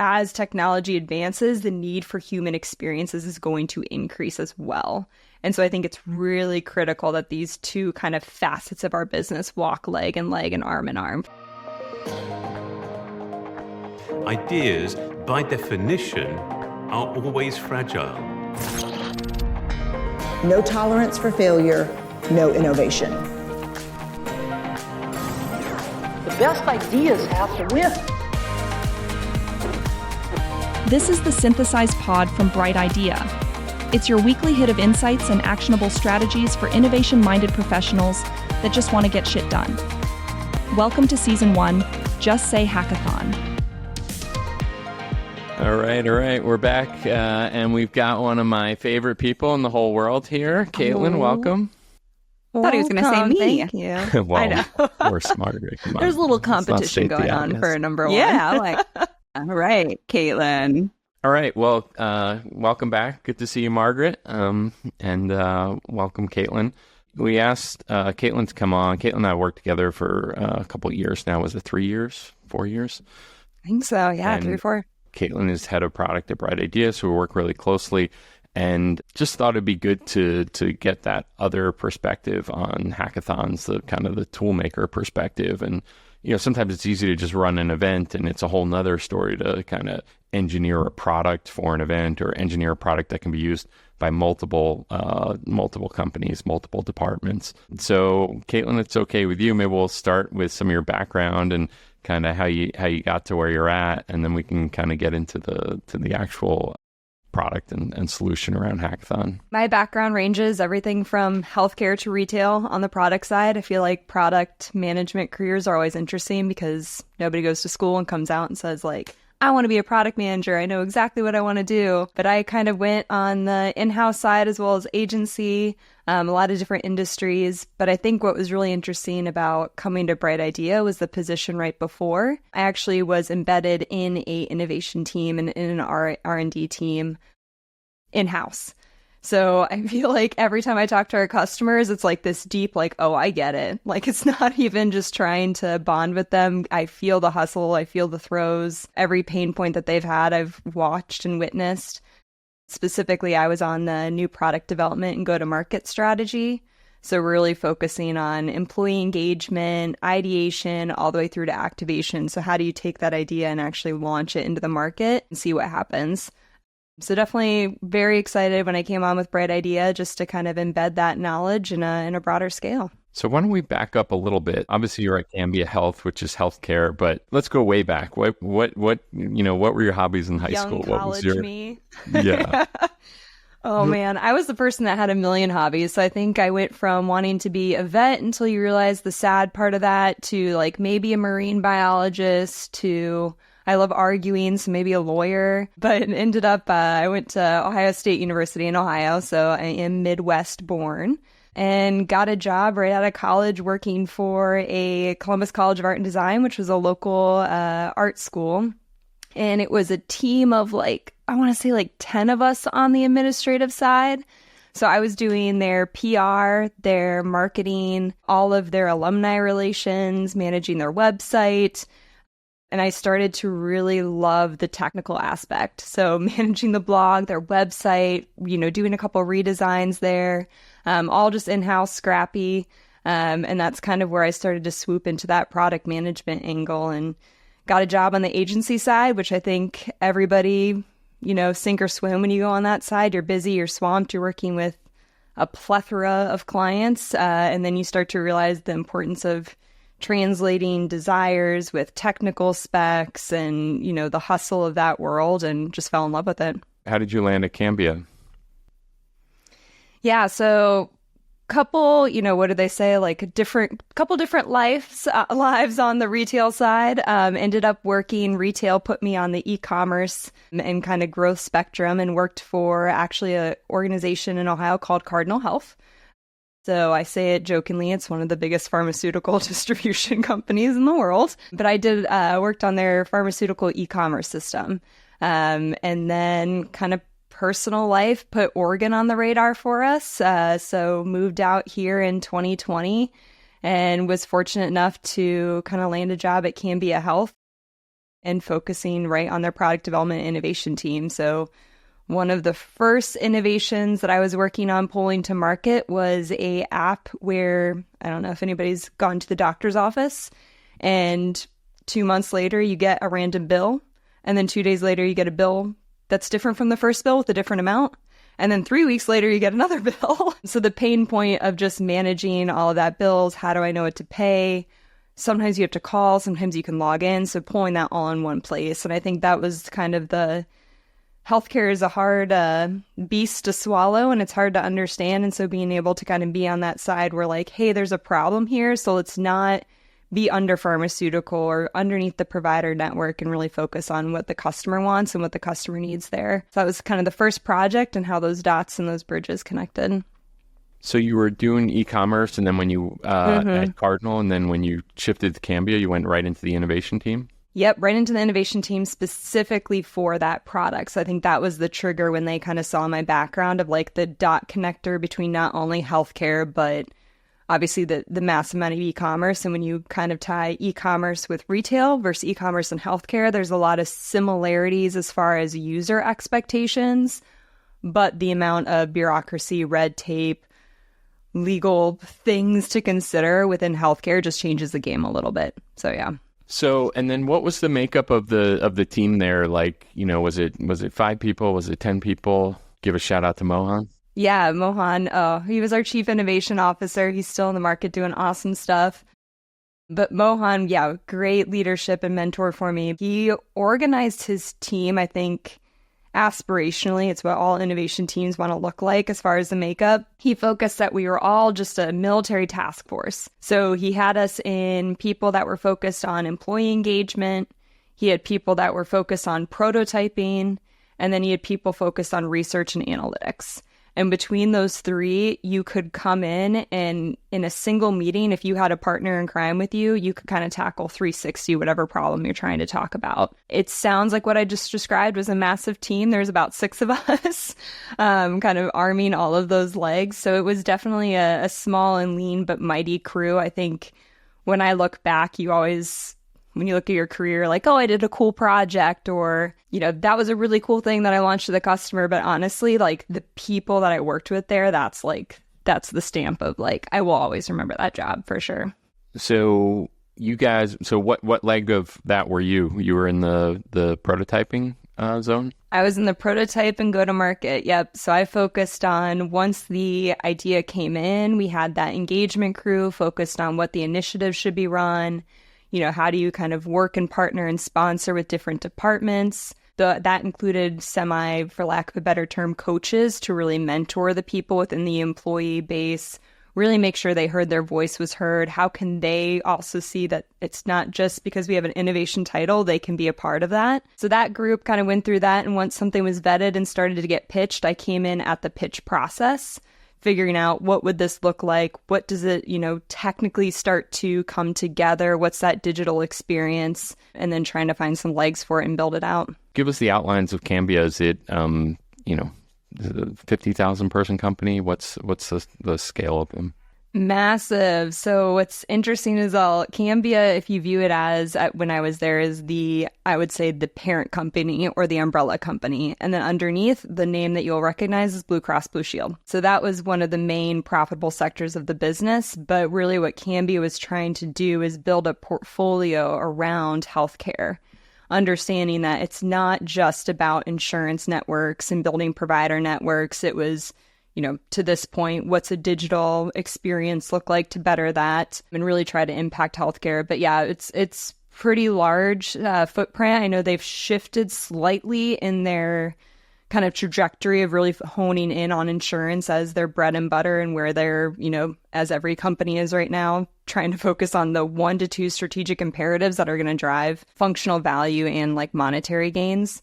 as technology advances, the need for human experiences is going to increase as well. And so I think it's really critical that these two kind of facets of our business walk leg and arm in arm. Ideas, by definition, are always fragile. No tolerance for failure, no innovation. The best ideas have to win. This is the Synthesize Pod from Brightidea. It's your weekly hit of insights and actionable strategies for innovation-minded professionals that just want to get shit done. Welcome to Season 1, Just Say Hackathon. All right. We're back, and we've got one of my favorite people in the whole world here. Caitlin, welcome. I thought he was going to say me. Thank you. Well, I know. We're smarter. Come on. There's a little Let's not competition state the going on obvious. for number one. Yeah, all right, Caitlin. All right. Well, welcome back. Good to see you, Margaret. And welcome, Caitlin. We asked Caitlin to come on. Caitlin and I worked together for a couple of years now. Was it 3 years? 4 years? I think so. Yeah, And 3 or 4. Caitlin is head of product at Brightidea, so we work really closely. And just thought it'd be good to get that other perspective on hackathons, the kind of the toolmaker perspective. And sometimes it's easy to just run an event, and it's a whole nother story to kind of engineer a product for an event or engineer a product that can be used by multiple companies, multiple departments. So, Caitlin, it's okay with you. Maybe we'll start with some of your background and kind of how you got to where you're at, and then we can kind of get into the actual product and solution around hackathon. My background ranges everything from healthcare to retail on the product side. I feel like product management careers are always interesting because nobody goes to school and comes out and says I want to be a product manager. I know exactly what I want to do. But I kind of went on the in-house side as well as agency, a lot of different industries. But I think what was really interesting about coming to Brightidea was the position right before. I actually was embedded in a innovation team and in an R&D team in-house. So I feel like every time I talk to our customers, it's this deep, oh, I get it. It's not even just trying to bond with them. I feel the hustle. I feel the throes. Every pain point that they've had, I've watched and witnessed. Specifically, I was on the new product development and go-to-market strategy. So really focusing on employee engagement, ideation, all the way through to activation. So how do you take that idea and actually launch it into the market and see what happens? So definitely very excited when I came on with Brightidea just to kind of embed that knowledge in a broader scale. So why don't we back up a little bit? Obviously, you're at Cambia Health, which is healthcare, but let's go way back. What were your hobbies in high school? Young What was your me. Yeah. Oh man, I was the person that had a million hobbies. So I think I went from wanting to be a vet until you realize the sad part of that to maybe a marine biologist to I love arguing, so maybe a lawyer, but it ended up, I went to Ohio State University in Ohio, so I am Midwest born, and got a job right out of college working for a Columbus College of Art and Design, which was a local art school. And it was a team of I want to say 10 of us on the administrative side. So I was doing their PR, their marketing, all of their alumni relations, managing their website. And I started to really love the technical aspect. So managing the blog, their website, doing a couple redesigns there, all just in-house scrappy. And that's kind of where I started to swoop into that product management angle and got a job on the agency side, which I think everybody, sink or swim when you go on that side. You're busy, you're swamped, you're working with a plethora of clients. And then you start to realize the importance of translating desires with technical specs and, the hustle of that world, and just fell in love with it. How did you land at Cambia? Yeah, so couple, what do they say? Couple different lives on the retail side. Ended up working retail, put me on the e-commerce and kind of growth spectrum, and worked for actually an organization in Ohio called Cardinal Health. So I say it jokingly, it's one of the biggest pharmaceutical distribution companies in the world. But I did worked on their pharmaceutical e-commerce system. And then kind of personal life put Oregon on the radar for us. So moved out here in 2020 and was fortunate enough to kind of land a job at Cambia Health. and focusing right on their product development and innovation team. So one of the first innovations that I was working on pulling to market was a app where, I don't know if anybody's gone to the doctor's office, and 2 months later you get a random bill, and then 2 days later you get a bill that's different from the first bill with a different amount. And then 3 weeks later, you get another bill. So the pain point of just managing all of that bills, how do I know what to pay? Sometimes you have to call, sometimes you can log in. So pulling that all in one place. And I think that was kind of the healthcare is a hard beast to swallow, and it's hard to understand. And so being able to kind of be on that side where like, hey, there's a problem here. So let's not be under pharmaceutical or underneath the provider network and really focus on what the customer wants and what the customer needs there. So that was kind of the first project and how those dots and those bridges connected. So you were doing e-commerce, and then when you at Cardinal, and then when you shifted to Cambia, you went right into the innovation team? Yep, right into the innovation team specifically for that product. So I think that was the trigger when they kind of saw my background of like the dot connector between not only healthcare, but obviously the massive amount of e-commerce. And when you kind of tie e-commerce with retail versus e-commerce and healthcare, there's a lot of similarities as far as user expectations, but the amount of bureaucracy, red tape, legal things to consider within healthcare just changes the game a little bit. So yeah. So, and then what was the makeup of the team there? Like, you know, was it 5 people? Was it 10 people? Give a shout out to Mohan. Yeah, Mohan. He was our chief innovation officer. He's still in the market doing awesome stuff. But Mohan, yeah, great leadership and mentor for me. He organized his team, I think, aspirationally. It's what all innovation teams want to look like as far as the makeup. He focused that we were all just a military task force. So he had us in people that were focused on employee engagement. He had people that were focused on prototyping. And then he had people focused on research and analytics. And between those three, you could come in and in a single meeting, if you had a partner in crime with you, you could kind of tackle 360, whatever problem you're trying to talk about. It sounds like what I just described was a massive team. There's about 6 of us kind of arming all of those legs. So it was definitely a small and lean but mighty crew. I think when I look back, you always, when you look at your career, like, oh, I did a cool project, or, you know, that was a really cool thing that I launched to the customer. But honestly, like the people that I worked with there, that's the stamp of like, I will always remember that job for sure. So you guys, so what leg of that were you? You were in the prototyping zone? I was in the prototype and go to market. Yep. So I focused on, once the idea came in, we had that engagement crew focused on what the initiative should be run. You know, how do you kind of work and partner and sponsor with different departments? That included for lack of a better term, coaches to really mentor the people within the employee base, really make sure they heard their voice was heard. How can they also see that it's not just because we have an innovation title, they can be a part of that? So that group kind of went through that. And once something was vetted and started to get pitched, I came in at the pitch process, figuring out what would this look like? What does it, you know, technically start to come together? What's that digital experience? And then trying to find some legs for it and build it out. Give us the outlines of Cambia. Is it, you know, the 50,000 person company? What's the scale of them? Massive. So what's interesting is Cambia, if you view it as, when I was there, is I would say the parent company or the umbrella company. And then underneath, the name that you'll recognize is Blue Cross Blue Shield. So that was one of the main profitable sectors of the business. But really what Cambia was trying to do is build a portfolio around healthcare, understanding that it's not just about insurance networks and building provider networks. It was, you know, to this point, what's a digital experience look like to better that and really try to impact healthcare. But yeah, it's pretty large footprint. I know they've shifted slightly in their kind of trajectory of really honing in on insurance as their bread and butter, and where they're, you know, as every company is right now, trying to focus on the 1 to 2 strategic imperatives that are going to drive functional value and like monetary gains.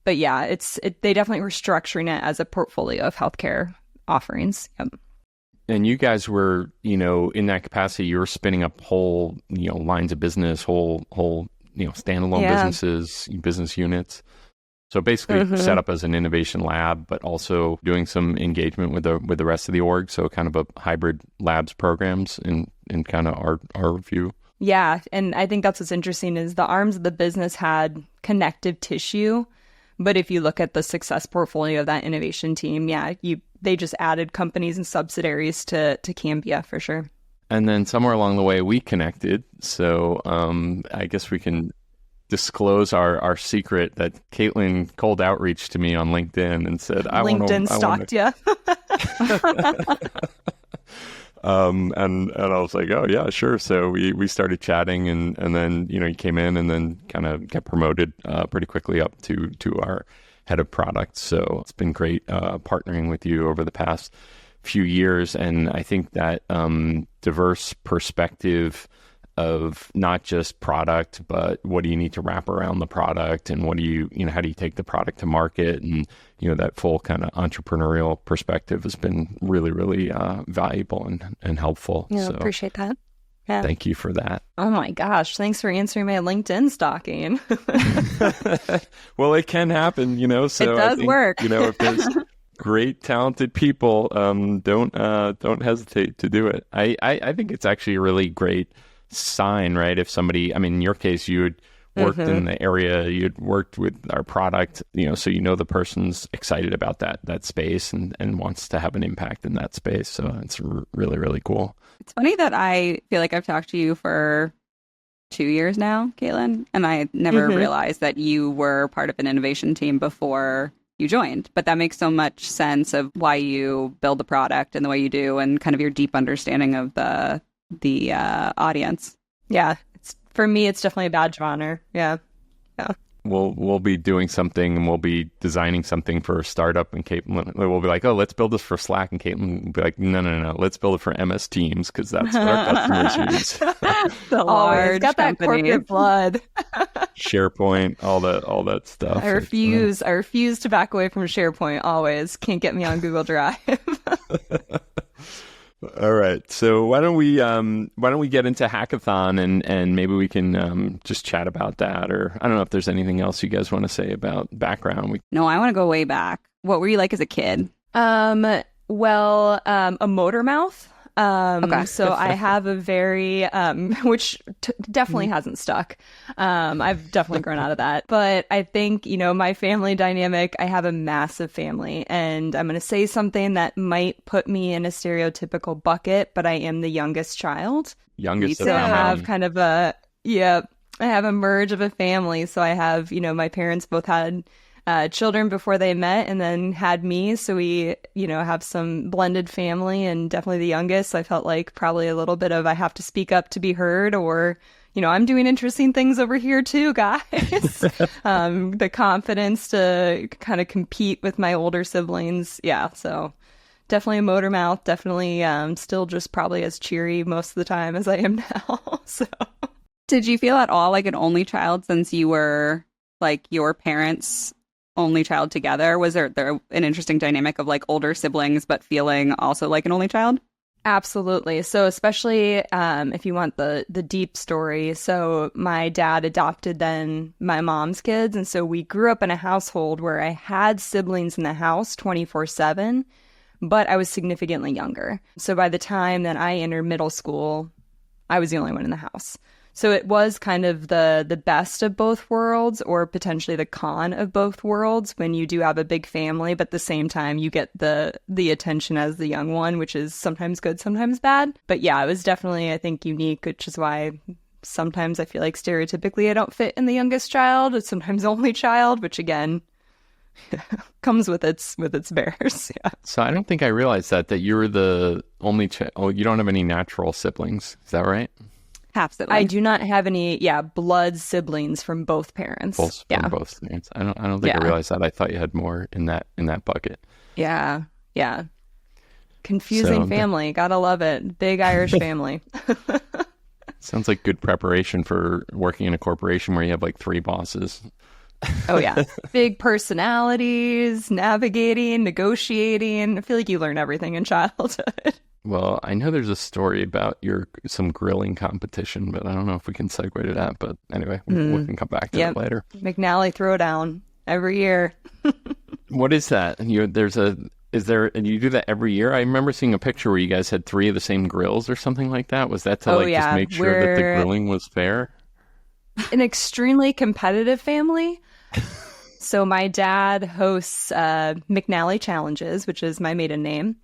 But yeah, they definitely were structuring it as a portfolio of healthcare offerings. Yep. And you guys were, you know, in that capacity, you were spinning up whole, you know, lines of business, whole, you know, standalone businesses, business units. So basically set up as an innovation lab, but also doing some engagement with the rest of the org. So kind of a hybrid labs programs in kind of our view. Yeah, and I think that's what's interesting is the arms of the business had connective tissue, but if you look at the success portfolio of that innovation team, they just added companies and subsidiaries to Cambia for sure. And then somewhere along the way, we connected. So I guess we can disclose our secret that Katlin cold outreach to me on LinkedIn and said, LinkedIn stalked you. And I was like, oh yeah, sure. So we started chatting and then, he came in and then kind of got promoted pretty quickly up to our head of product. So it's been great partnering with you over the past few years. And I think that diverse perspective of not just product, but what do you need to wrap around the product, and what do you how do you take the product to market, and that full kind of entrepreneurial perspective has been really, really valuable and helpful. Yeah, so appreciate that. Yeah. Thank you for that. Oh my gosh, thanks for answering my LinkedIn stalking. Well, it can happen, So it does work. If there's great, talented people, don't hesitate to do it. I think it's actually a really great sign, right? If somebody, in your case, you had worked in the area, you'd worked with our product, so the person's excited about that space and wants to have an impact in that space. So it's really, really cool. It's funny that I feel like I've talked to you for 2 years now, Katlin, and I never realized that you were part of an innovation team before you joined. But that makes so much sense of why you build the product and the way you do, and kind of your deep understanding of the audience. Yeah, for me, it's definitely a badge of honor. Yeah. We'll be doing something, and we'll be designing something for a startup, and Caitlin will be like, oh, let's build this for Slack, and Caitlin will be like, no, let's build it for MS Teams, because that's what our customers use. The large got that corporate blood. SharePoint, all that stuff. I refuse to back away from SharePoint. Always can't get me on Google Drive. All right, so why don't we get into Hackathon, and maybe we can just chat about that, or I don't know if there's anything else you guys want to say about background. No, I want to go way back. What were you like as a kid? A motor mouth. Okay. So I have a very, which definitely hasn't stuck. I've definitely grown out of that. But I think, my family dynamic, I have a massive family, and I'm going to say something that might put me in a stereotypical bucket, but I am the youngest child. Youngest of so I how have many? kind of I have a merge of a family. So I have, my parents both had children before they met and then had me. So we, have some blended family, and definitely the youngest. So I felt like probably a little bit of I have to speak up to be heard, or, I'm doing interesting things over here too, guys. The confidence to kind of compete with my older siblings. Yeah. So definitely a motor mouth, definitely still just probably as cheery most of the time as I am now. So did you feel at all like an only child, since you were like your parents' only child together? Was there an interesting dynamic of like older siblings but feeling also like an only child? Absolutely. So especially if you want the deep story. So my dad adopted then my mom's kids, and so we grew up in a household where I had siblings in the house 24/7, but I was significantly younger. So by the time that I entered middle school, I was the only one in the house. So it was kind of the best of both worlds, or potentially the con of both worlds, when you do have a big family, but at the same time you get the attention as the young one, which is sometimes good, sometimes bad. But yeah, it was definitely, I think, unique, which is why sometimes I feel like stereotypically I don't fit in the youngest child, it's sometimes only child, which again comes with its bears. Yeah. So I don't think I realized that you were the only child. Oh, you don't have any natural siblings, is that right? Half siblings. I do not have any, blood siblings from both parents. From both parents. I don't think I realized that. I thought you had more in that bucket. Yeah. Confusing family. Gotta love it. Big Irish family. Sounds like good preparation for working in a corporation where you have like 3 bosses. Oh yeah. Big personalities, navigating, negotiating. I feel like you learn everything in childhood. Well, I know there's a story about some grilling competition, but I don't know if we can segue to that. But anyway, we can come back to it later. McNally Throwdown every year. What is that? There's a And you do that every year? I remember seeing a picture where you guys had 3 of the same grills or something like that. Was that to just make sure that the grilling was fair? An extremely competitive family. So my dad hosts McNally Challenges, which is my maiden name.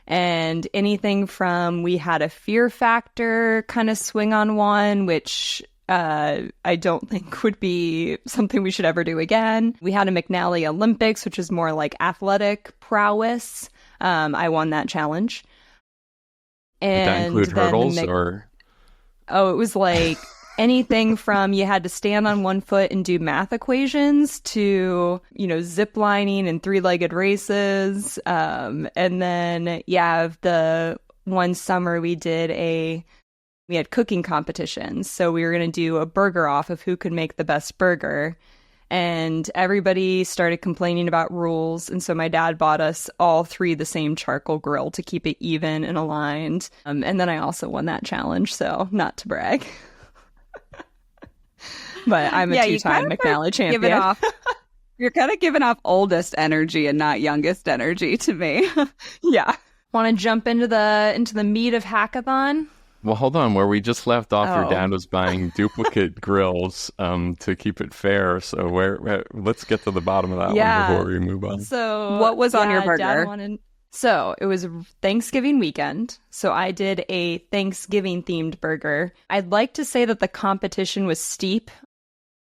And anything from, we had a Fear Factor kind of swing on one, which I don't think would be something we should ever do again. We had a McNally Olympics, which is more like athletic prowess. I won that challenge. And did that include hurdles or? Oh, it was like anything from you had to stand on one foot and do math equations to, zip lining and 3-legged races. And then, the one summer we had cooking competitions. So we were going to do a burger off of who could make the best burger. And everybody started complaining about rules. And so my dad bought us all 3 the same charcoal grill to keep it even and aligned. And then I also won that challenge. So not to brag. But I'm a 2-time McNally champion. You're kind of giving off oldest energy and not youngest energy to me. Yeah. Want to jump into the meat of hackathon? Well, hold on. Where we just left off, your dad was buying duplicate grills to keep it fair. So let's get to the bottom of that one before we move on. So what was on your burger? So it was Thanksgiving weekend. So I did a Thanksgiving themed burger. I'd like to say that the competition was steep.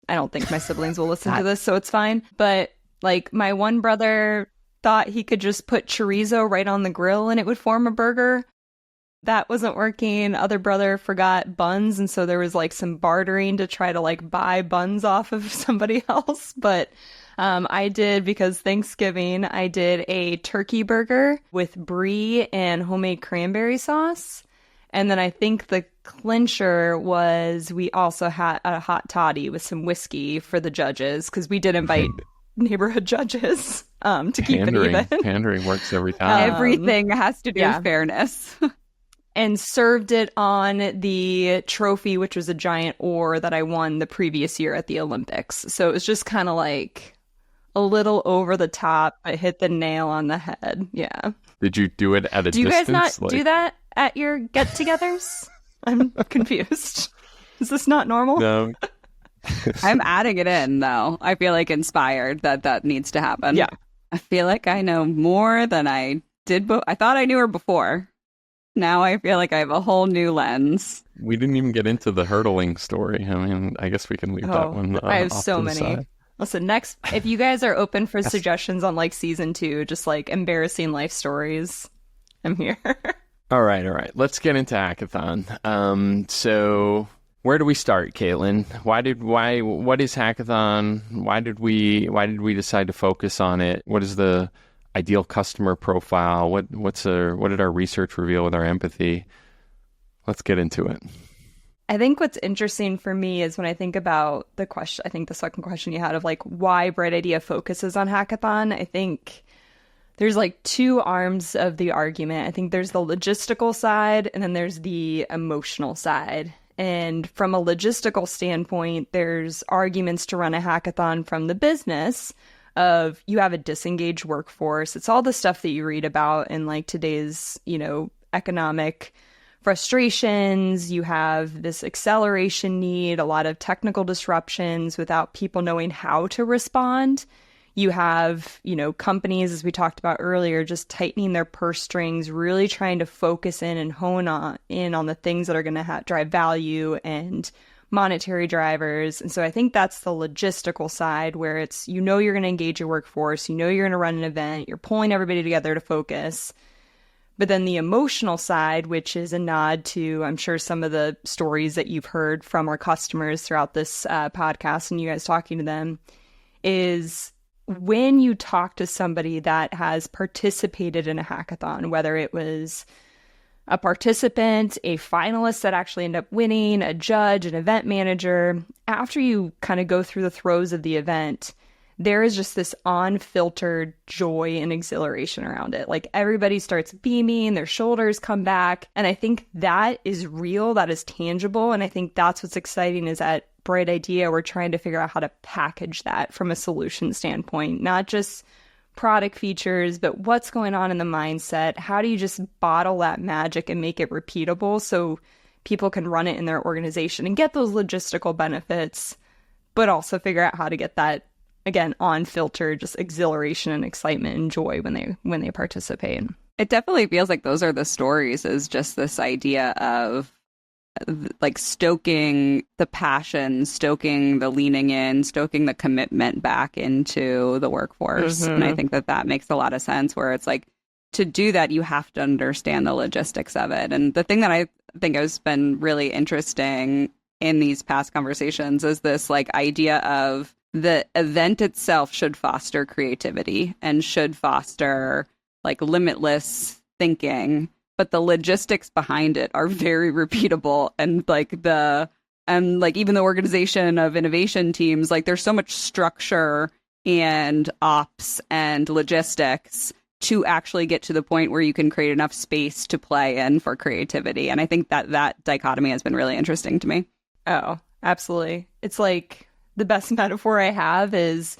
I don't think my siblings will listen to this, so it's fine. But like my one brother thought he could just put chorizo right on the grill and it would form a burger. That wasn't working. Other brother forgot buns, and so there was like some bartering to try to like buy buns off of somebody else. But I did, because Thanksgiving, I did a turkey burger with brie and homemade cranberry sauce. And then I think the clincher was we also had a hot toddy with some whiskey for the judges, because we did invite neighborhood judges to keep it even. Pandering works every time. Everything has to do with fairness. And served it on the trophy, which was a giant oar that I won the previous year at the Olympics. So it was just kind of like a little over the top, but hit the nail on the head. Yeah. Did you do it at a distance? Do you guys not do that at your get-togethers? I'm confused. Is this not normal? No. I'm adding it in, though. I feel like inspired that needs to happen. Yeah. I feel like I know more than I did. I thought I knew her before. Now I feel like I have a whole new lens. We didn't even get into the hurdling story. I mean, I guess we can leave that one I have off so to the many. side. Listen, next, if you guys are open for suggestions on like season 2, just like embarrassing life stories, I'm here. All right. Let's get into Hackathon. So where do we start, Caitlin? What is Hackathon? Why did we decide to focus on it? What is the ideal customer profile? What did our research reveal with our empathy? Let's get into it. I think what's interesting for me is when I think about the question, I think the second question you had of like why Brightidea focuses on Hackathon, I think there's like 2 arms of the argument. I think there's the logistical side and then there's the emotional side. And from a logistical standpoint, there's arguments to run a hackathon from the business of you have a disengaged workforce. It's all the stuff that you read about in like today's, economic frustrations. You have this acceleration need, a lot of technical disruptions without people knowing how to respond. You have, companies, as we talked about earlier, just tightening their purse strings, really trying to focus in and hone in on the things that are going to drive value and monetary drivers. And so I think that's the logistical side where it's, you're going to engage your workforce, you're going to run an event, you're pulling everybody together to focus. But then the emotional side, which is a nod to, I'm sure, some of the stories that you've heard from our customers throughout this podcast and you guys talking to them, is when you talk to somebody that has participated in a hackathon, whether it was a participant, a finalist that actually ended up winning, a judge, an event manager, after you kind of go through the throes of the event, there is just this unfiltered joy and exhilaration around it. Like everybody starts beaming, their shoulders come back. And I think that is real, that is tangible. And I think that's what's exciting is at Brightidea, we're trying to figure out how to package that from a solution standpoint, not just product features, but what's going on in the mindset? How do you just bottle that magic and make it repeatable so people can run it in their organization and get those logistical benefits, but also figure out how to get that, again, unfiltered, just exhilaration and excitement and joy when they participate. It definitely feels like those are the stories, is just this idea of like stoking the passion, stoking the leaning in, stoking the commitment back into the workforce. And I think that makes a lot of sense, where it's like, to do that, you have to understand the logistics of it. And the thing that I think has been really interesting in these past conversations is this like idea of the event itself should foster creativity and should foster like limitless thinking, but the logistics behind it are very repeatable. And like even the organization of innovation teams, like there's so much structure and ops and logistics to actually get to the point where you can create enough space to play in for creativity. And I think that dichotomy has been really interesting to me. Oh, absolutely. It's like the best metaphor I have is,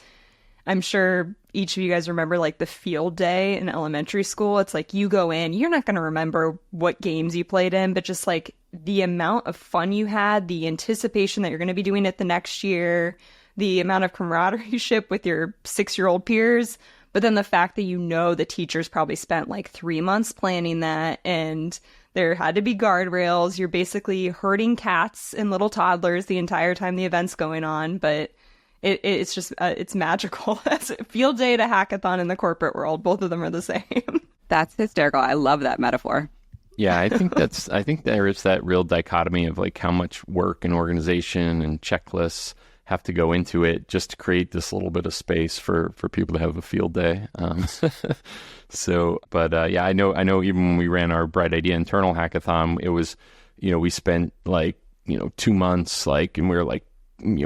I'm sure each of you guys remember like the field day in elementary school. It's like you go in, you're not going to remember what games you played in, but just like the amount of fun you had, the anticipation that you're going to be doing it the next year, the amount of camaraderie with your 6-year-old peers. But then the fact that the teachers probably spent like 3 months planning that, and there had to be guardrails. You're basically herding cats and little toddlers the entire time the event's going on. But it's just, it's magical. That's a field day to hackathon in the corporate world. Both of them are the same. That's hysterical. I love that metaphor. Yeah, I think there is that real dichotomy of like how much work and organization and checklists have to go into it just to create this little bit of space for people to have a field day. Yeah, I know even when we ran our Brightidea internal hackathon, it was, we spent like, 2 months, like, and we were like,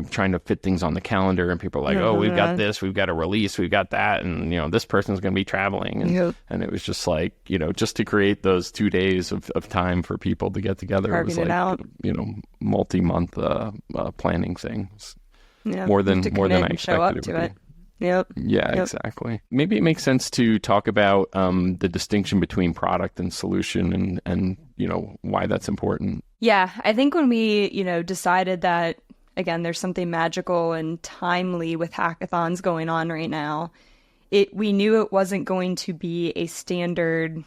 trying to fit things on the calendar, and people are like, oh, we've got this, we've got a release, we've got that, and this person's going to be traveling, and it was just like, just to create those 2 days of time for people to get together. Carving it was like, multi-month planning things. Yeah, more than I expected it would be. Yep. Yeah, Yep. Exactly. Maybe it makes sense to talk about the distinction between product and solution, and why that's important. Yeah, I think when we decided that, again, there's something magical and timely with hackathons going on right now, we knew it wasn't going to be a standard,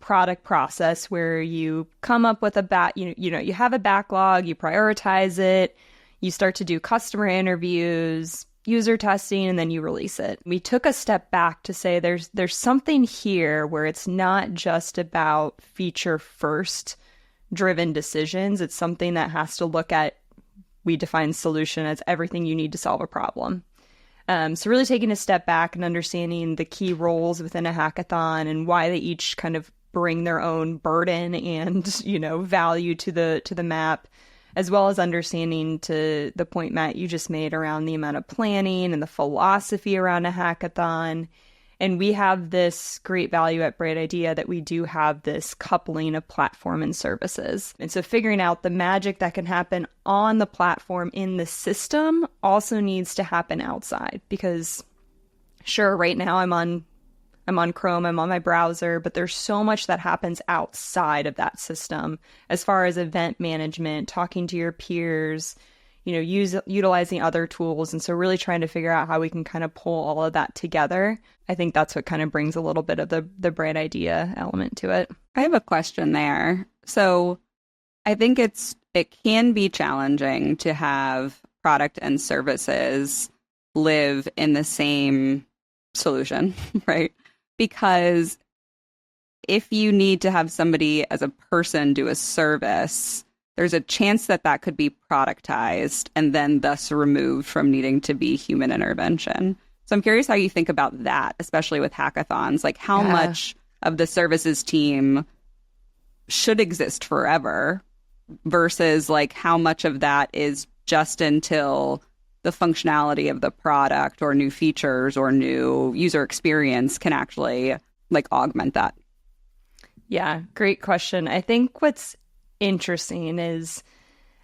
product process where you come up with you have a backlog, you prioritize it, you start to do customer interviews, user testing, and then you release it. We took a step back to say there's something here where it's not just about feature first driven decisions. It's something that has to look at, we define solution as everything you need to solve a problem. So really taking a step back and understanding the key roles within a hackathon and why they each kind of bring their own burden and, value to the map, as well as understanding, to the point, Matt, you just made around the amount of planning and the philosophy around a hackathon. And we have this great value at Brightidea that we do have this coupling of platform and services. And so figuring out the magic that can happen on the platform in the system also needs to happen outside. Because sure, right now I'm on Chrome, I'm on my browser, but there's so much that happens outside of that system as far as event management, talking to your peers, utilizing other tools. And so really trying to figure out how we can kind of pull all of that together. I think that's what kind of brings a little bit of the Brightidea element to it. I have a question there. So I think it can be challenging to have product and services live in the same solution, right? Because if you need to have somebody as a person do a service, there's a chance that could be productized and then thus removed from needing to be human intervention. So I'm curious how you think about that, especially with hackathons, like how much of the services team should exist forever versus like how much of that is just until the functionality of the product or new features or new user experience can actually like augment that. Yeah, great question. I think what's interesting is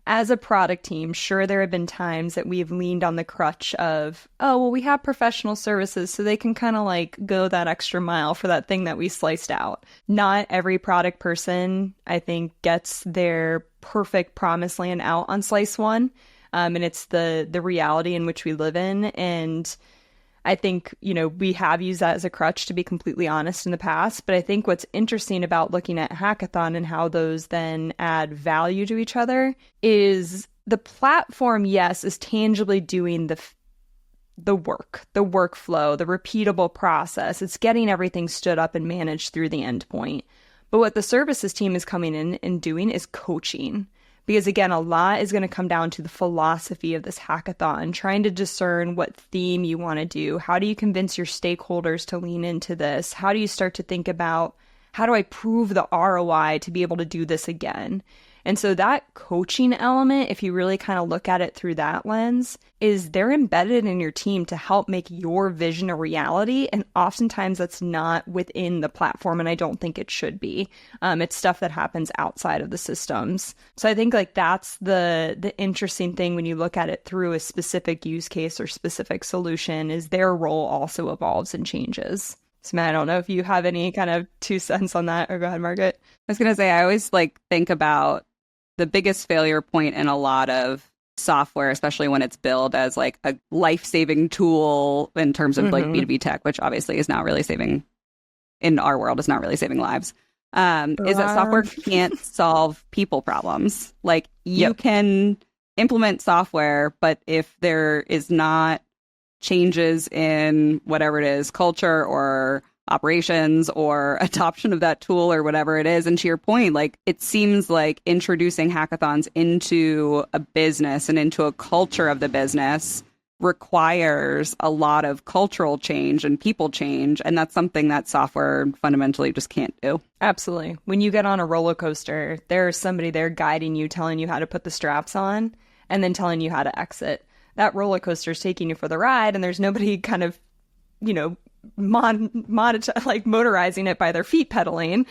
as a product team, sure, there have been times that we've leaned on the crutch of, oh, well, we have professional services, so they can kind of like go that extra mile for that thing that we sliced out. Not every product person, I think, gets their perfect promised land out on slice one. And it's the reality in which we live in. And I think, we have used that as a crutch, to be completely honest, in the past. But I think what's interesting about looking at Hackathon and how those then add value to each other is the platform, yes, is tangibly doing the work, the workflow, the repeatable process. It's getting everything stood up and managed through the endpoint. But what the services team is coming in and doing is coaching. Because again, a lot is going to come down to the philosophy of this hackathon, trying to discern what theme you want to do. How do you convince your stakeholders to lean into this? How do you start to think about, how do I prove the ROI to be able to do this again? And so that coaching element, if you really kind of look at it through that lens, is they're embedded in your team to help make your vision a reality. And oftentimes that's not within the platform, and I don't think it should be. It's stuff that happens outside of the systems. So I think like that's the interesting thing when you look at it through a specific use case or specific solution, is their role also evolves and changes. So Matt, I don't know if you have any kind of 2 cents on that, or go ahead, Margaret. I was going to say, I always think about the biggest failure point in a lot of software, especially when it's billed as like a life-saving tool in terms of like B2B tech, which obviously is not really saving, in our world, is not really saving lives, is that software can't solve people problems. Like you can implement software, but if there is not changes in whatever it is, culture or operations or adoption of that tool or whatever it is. And to your point, like it seems like introducing hackathons into a business and into a culture of the business requires a lot of cultural change and people change. And that's something that software fundamentally just can't do. Absolutely. When you get on a roller coaster, there's somebody there guiding you, telling you how to put the straps on, and then telling you how to exit. That roller coaster is taking you for the ride, and there's nobody kind of, motorizing it by their feet pedaling.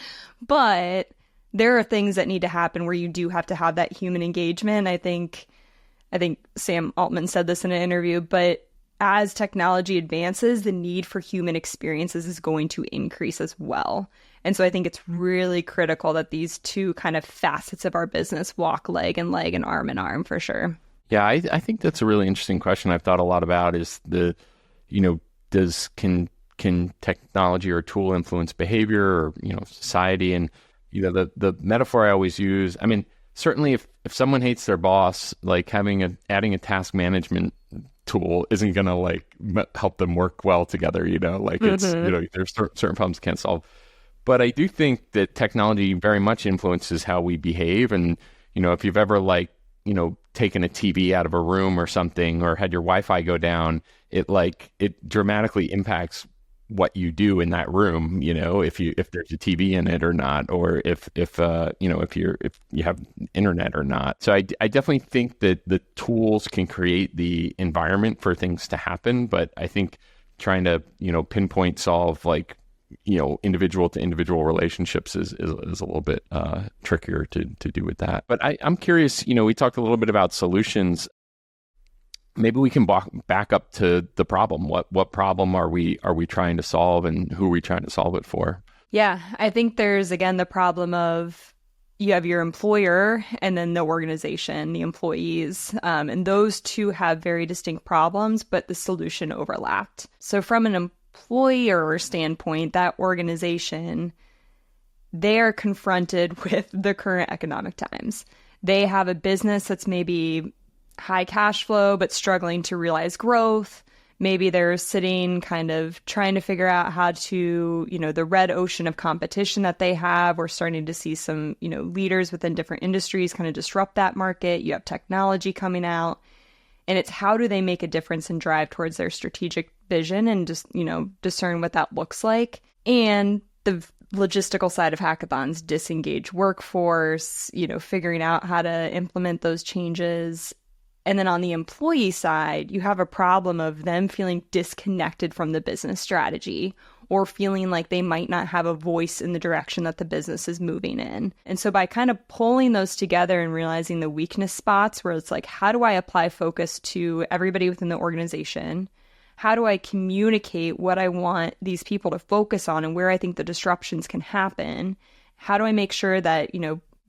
But there are things that need to happen where you do have to have that human engagement. I think Sam Altman said this in an interview, but as technology advances, the need for human experiences is going to increase as well. And so I think it's really critical that these two kind of facets of our business walk leg in leg and arm in arm, for sure. Yeah, I think that's a really interesting question I've thought a lot about, is can technology or tool influence behavior or, society? And, the metaphor I always use, I mean, certainly if someone hates their boss, like adding a task management tool isn't going to help them work well together, it's, there's certain problems can't solve. But I do think that technology very much influences how we behave. And, if you've ever taken a TV out of a room or something, or had your Wi-Fi go down, it dramatically impacts what you do in that room, if there's a TV in it or not, or if you have internet or not. So I definitely think that the tools can create the environment for things to happen, but I think trying to, pinpoint solve individual to individual relationships is a little bit trickier to do with that. But I'm curious, we talked a little bit about solutions. Maybe we can back up to the problem. What problem are we trying to solve, and who are we trying to solve it for? Yeah, I think there's, again, the problem of you have your employer and then the organization, the employees. And those two have very distinct problems, but the solution overlapped. So from an employer standpoint, that organization, they are confronted with the current economic times. They have a business that's maybe high cash flow, but struggling to realize growth. Maybe they're sitting kind of trying to figure out how to, the red ocean of competition that they have. We're starting to see some, leaders within different industries kind of disrupt that market. You have technology coming out, and it's how do they make a difference and drive towards their strategic vision and just, discern what that looks like. And the logistical side of hackathons, disengaged workforce, figuring out how to implement those changes. And then on the employee side, you have a problem of them feeling disconnected from the business strategy, or feeling like they might not have a voice in the direction that the business is moving in. And so by kind of pulling those together and realizing the weakness spots where it's like, how do I apply focus to everybody within the organization? How do I communicate what I want these people to focus on and where I think the disruptions can happen? How do I make sure that,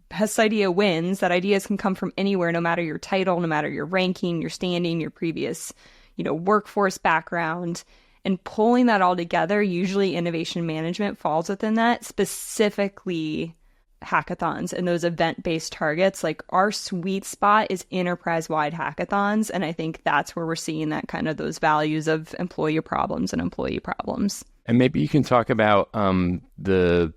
best idea wins, that ideas can come from anywhere, no matter your title, no matter your ranking, your standing, your previous, workforce background, and pulling that all together. Usually innovation management falls within that, specifically hackathons and those event-based targets. Like our sweet spot is enterprise-wide hackathons. And I think that's where we're seeing that kind of those values of employee problems and employee problems. And maybe you can talk about the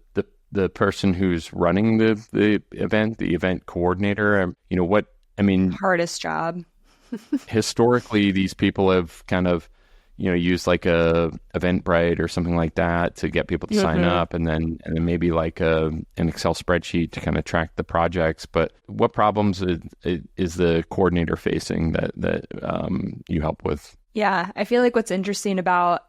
person who's running the event coordinator. Hardest job. Historically, these people have kind of, used like a Eventbrite or something like that to get people to sign up, and then maybe like an Excel spreadsheet to kind of track the projects. But what problems is the coordinator facing that you help with? Yeah, I feel like what's interesting about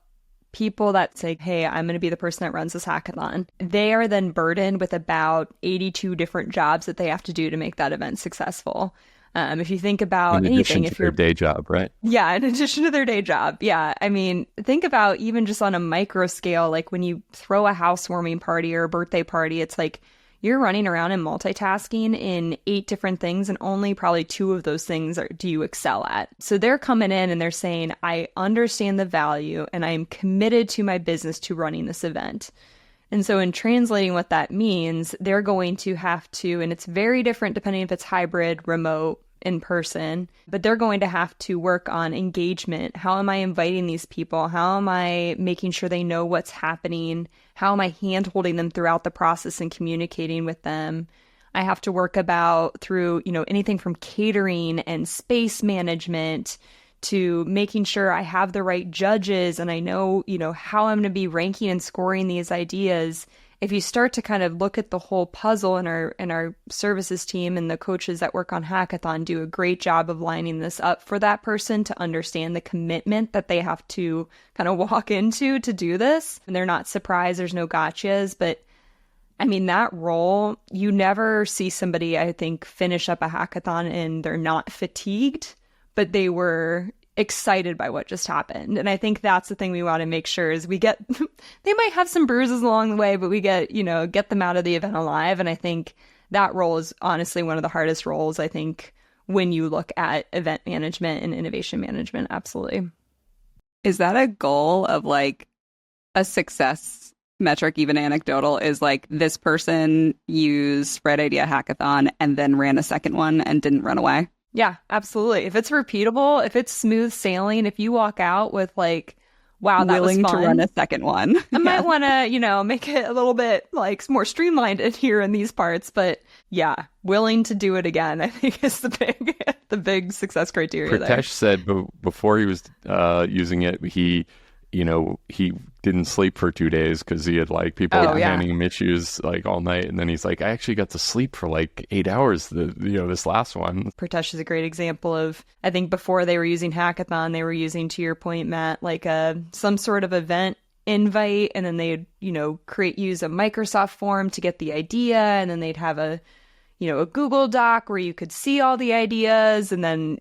people that say, hey, I'm going to be the person that runs this hackathon, they are then burdened with about 82 different jobs that they have to do to make that event successful. If you think about anything, if you're their day job, right? Yeah, in addition to their day job. Yeah. I mean, think about even just on a micro scale, like when you throw a housewarming party or a birthday party, it's like you're running around and multitasking in 8 different things, and only probably 2 of those things do you excel at. So they're coming in and they're saying, I understand the value and I am committed to my business to running this event. And so in translating what that means, they're going to have to, and it's very different depending if it's hybrid, remote, in person, but they're going to have to work on engagement. How am I inviting these people? How am I making sure they know what's happening? How am I hand-holding them throughout the process and communicating with them? I have to work about through, anything from catering and space management to making sure I have the right judges and I know, how I'm going to be ranking and scoring these ideas. If you start to kind of look at the whole puzzle, and our services team and the coaches that work on Hackathon do a great job of lining this up for that person to understand the commitment that they have to kind of walk into to do this. And they're not surprised, there's no gotchas, but I mean, that role, you never see somebody, I think, finish up a hackathon and they're not fatigued, but they were excited by what just happened. And I think that's the thing we want to make sure is we get, they might have some bruises along the way, but we get them out of the event alive. And I think that role is honestly one of the hardest roles, I think, when you look at event management and innovation management. Absolutely. Is that a goal of like a success metric, even anecdotal, is like this person used Brightidea Hackathon and then ran a second one and didn't run away? Yeah, absolutely. If it's repeatable, if it's smooth sailing, if you walk out with like, wow, that willing was fun, to run a second one. I might want to, make it a little bit like more streamlined in here in these parts. But yeah, willing to do it again, I think is the big success criteria there. Pritesh said before he was using it, he didn't sleep for 2 days because he had like people handing him issues like all night, and then he's like, I actually got to sleep for like 8 hours this last one. Pritesh is a great example of, I think before they were using Hackathon, they were using, to your point, Matt, like some sort of event invite, and then they'd use a Microsoft form to get the idea, and then they'd have a Google Doc where you could see all the ideas, and then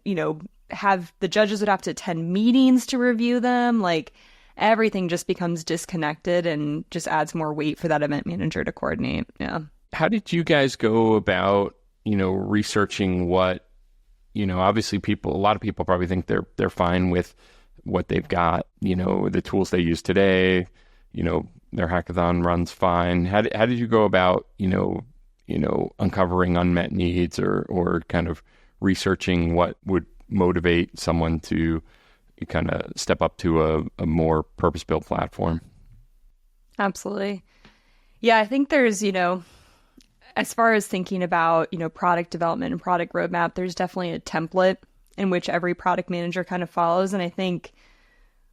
have the judges would have to attend meetings to review them. Like everything just becomes disconnected and just adds more weight for that event manager to coordinate. Yeah. How did you guys go about, researching what, obviously a lot of people probably think they're fine with what they've got, the tools they use today, their hackathon runs fine. How did you go about, uncovering unmet needs or kind of researching what would motivate someone to kind of step up to a more purpose-built platform? Absolutely. Yeah, I think there's, as far as thinking about, product development and product roadmap, there's definitely a template in which every product manager kind of follows. And I think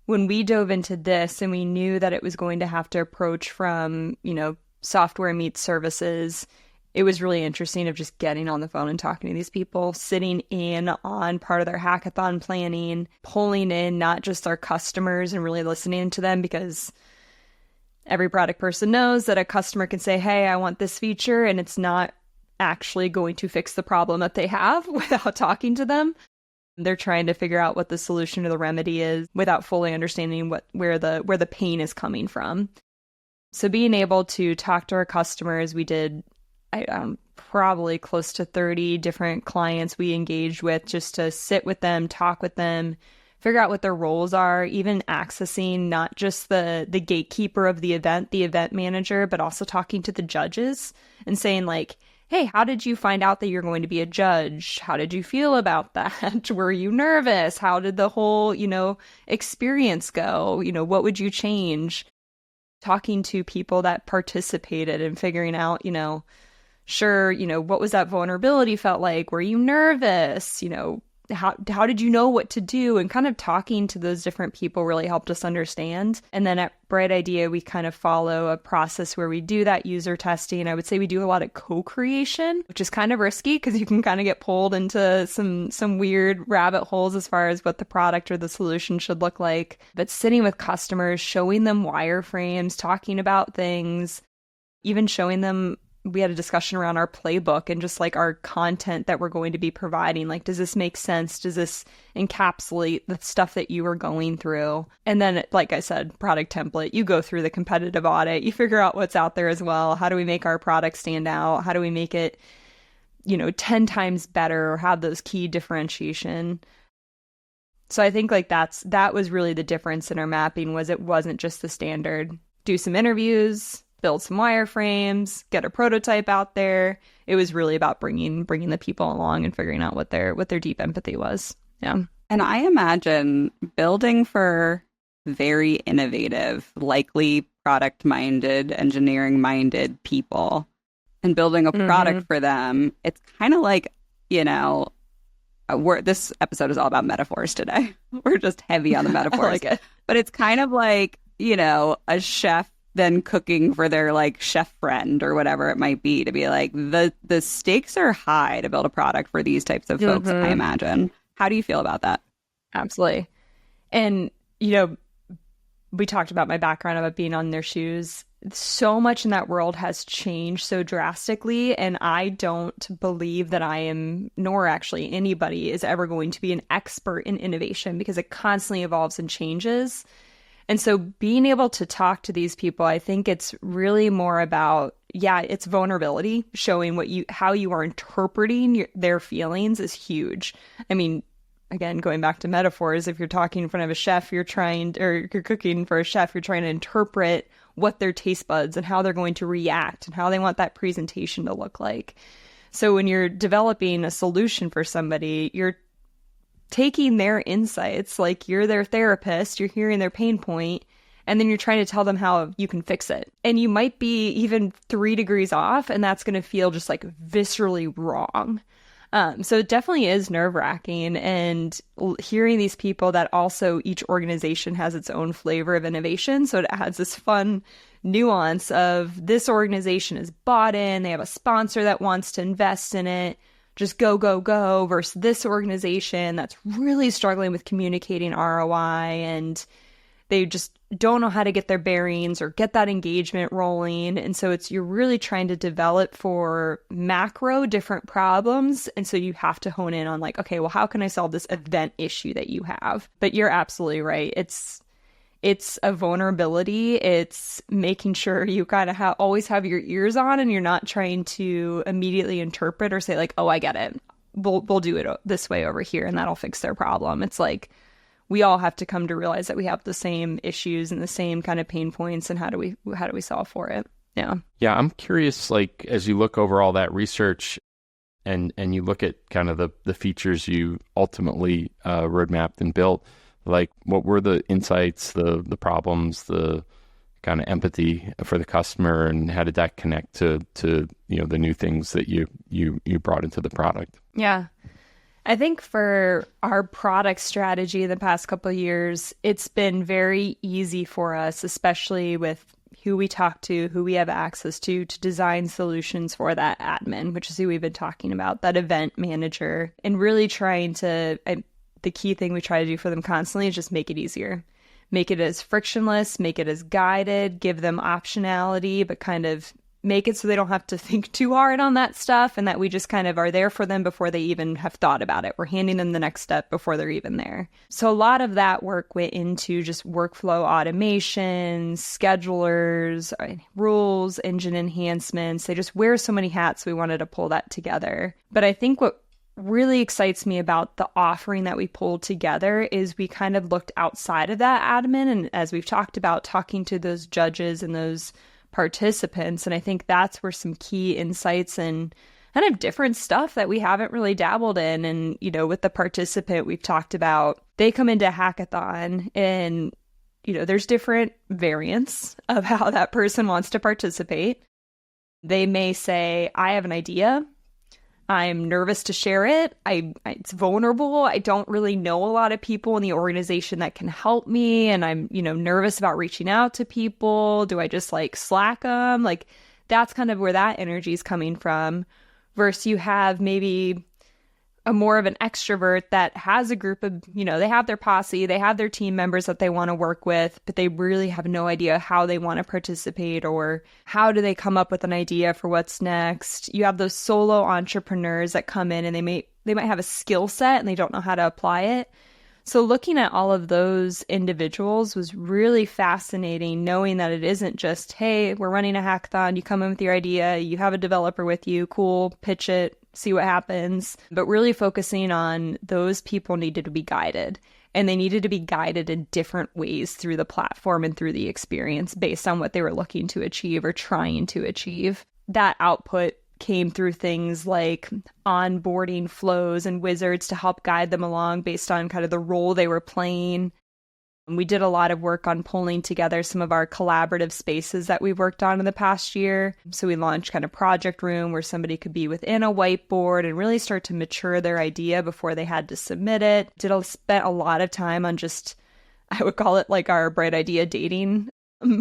when we dove into this and we knew that it was going to have to approach from, software meets services, it was really interesting of just getting on the phone and talking to these people, sitting in on part of their hackathon planning, pulling in not just our customers and really listening to them, because Every product person knows that a customer can say, hey, I want this feature, and it's not actually going to fix the problem that they have without talking to them. They're trying to figure out what the solution or the remedy is without fully understanding where the pain is coming from. So being able to talk to our customers, we did probably close to 30 different clients we engaged with just to sit with them, talk with them, figure out what their roles are, even accessing not just the gatekeeper of the event manager, but also talking to the judges and saying like, hey, how did you find out that you're going to be a judge? How did you feel about that? Were you nervous? How did the whole, experience go? What would you change? Talking to people that participated and figuring out, sure, what was that vulnerability felt like? Were you nervous? How did you know what to do? And kind of talking to those different people really helped us understand. And then at Brightidea, we kind of follow a process where we do that user testing. I would say we do a lot of co-creation, which is kind of risky because you can kind of get pulled into some weird rabbit holes as far as what the product or the solution should look like. But sitting with customers, showing them wireframes, talking about things, even showing them, we had a discussion around our playbook and just like our content that we're going to be providing. Like, does this make sense? Does this encapsulate the stuff that you are going through? And then, like I said, product template, you go through the competitive audit, you figure out what's out there as well. How do we make our product stand out? How do we make it, 10 times better or have those key differentiation? So I think like that was really the difference in our mapping, was it wasn't just the standard, do some interviews, build some wireframes, get a prototype out there. It was really about bringing the people along and figuring out what their deep empathy was. Yeah. And I imagine building for very innovative, likely product-minded, engineering-minded people and building a product for them. It's kind of like, this episode is all about metaphors today. We're just heavy on the metaphors. I like it. But it's kind of like, a chef then cooking for their like chef friend or whatever it might be, to be like the stakes are high to build a product for these types of folks, I imagine. How do you feel about that? Absolutely. And, we talked about my background about being on their shoes. So much in that world has changed so drastically. And I don't believe that I am, nor actually anybody is ever going to be an expert in innovation because it constantly evolves and changes. And so being able to talk to these people, I think it's really more about, it's vulnerability, showing how you are interpreting their feelings is huge. I mean, again, going back to metaphors, if you're talking in front of a chef, you're cooking for a chef, you're trying to interpret what their taste buds and how they're going to react and how they want that presentation to look like. So when you're developing a solution for somebody, you're taking their insights, like you're their therapist, you're hearing their pain point, and then you're trying to tell them how you can fix it. And you might be even 3 degrees off, and that's going to feel just like viscerally wrong. So it definitely is nerve-wracking, and hearing these people that also each organization has its own flavor of innovation. So it adds this fun nuance of this organization is bought in, they have a sponsor that wants to invest in it, just go, go, go, versus this organization that's really struggling with communicating ROI and they just don't know how to get their bearings or get that engagement rolling. And so you're really trying to develop for macro different problems. And so you have to hone in on like, okay, well, how can I solve this event issue that you have? But you're absolutely right. It's a vulnerability. It's making sure you kind of always have your ears on and you're not trying to immediately interpret or say like, oh, I get it. We'll do it this way over here and that'll fix their problem. It's like we all have to come to realize that we have the same issues and the same kind of pain points, and how do we solve for it? Yeah. Yeah, I'm curious, like as you look over all that research and you look at kind of the features you ultimately roadmapped and built, like what were the insights, the problems, the kind of empathy for the customer, and how did that connect to the new things that you brought into the product? Yeah. I think for our product strategy the past couple of years, it's been very easy for us, especially with who we talk to, who we have access to design solutions for that admin, which is who we've been talking about, that event manager, and really trying to, the key thing we try to do for them constantly is just make it easier. make it as frictionless, make it as guided, give them optionality, but kind of make it so they don't have to think too hard on that stuff, and that we just kind of are there for them before they even have thought about it. We're handing them the next step before they're even there. So a lot of that work went into just workflow automation, schedulers, rules, engine enhancements. They just wear so many hats. We wanted to pull that together. But I think what really excites me about the offering that we pulled together is we kind of looked outside of that admin. And as we've talked about, talking to those judges and those participants. And I think that's where some key insights and kind of different stuff that we haven't really dabbled in. And, with the participant, we've talked about, they come into hackathon and, there's different variants of how that person wants to participate. They may say, I have an idea. I'm nervous to share it. It's vulnerable. I don't really know a lot of people in the organization that can help me. And I'm, nervous about reaching out to people. Do I just slack them? That's kind of where that energy is coming from. Versus you have maybe a more of an extrovert that has a group of, they have their posse, they have their team members that they want to work with, but they really have no idea how they want to participate or how do they come up with an idea for what's next. You have those solo entrepreneurs that come in and they might have a skill set and they don't know how to apply it. So looking at all of those individuals was really fascinating, knowing that it isn't just, hey, we're running a hackathon, you come in with your idea, you have a developer with you, cool, pitch it, see what happens. But really focusing on those people needed to be guided. And they needed to be guided in different ways through the platform and through the experience based on what they were looking to achieve or trying to achieve. That output came through things like onboarding flows and wizards to help guide them along based on kind of the role they were playing. And we did a lot of work on pulling together some of our collaborative spaces that we've worked on in the past year. So we launched kind of Project Room where somebody could be within a whiteboard and really start to mature their idea before they had to submit it. Spent a lot of time on just, I would call it our Brightidea dating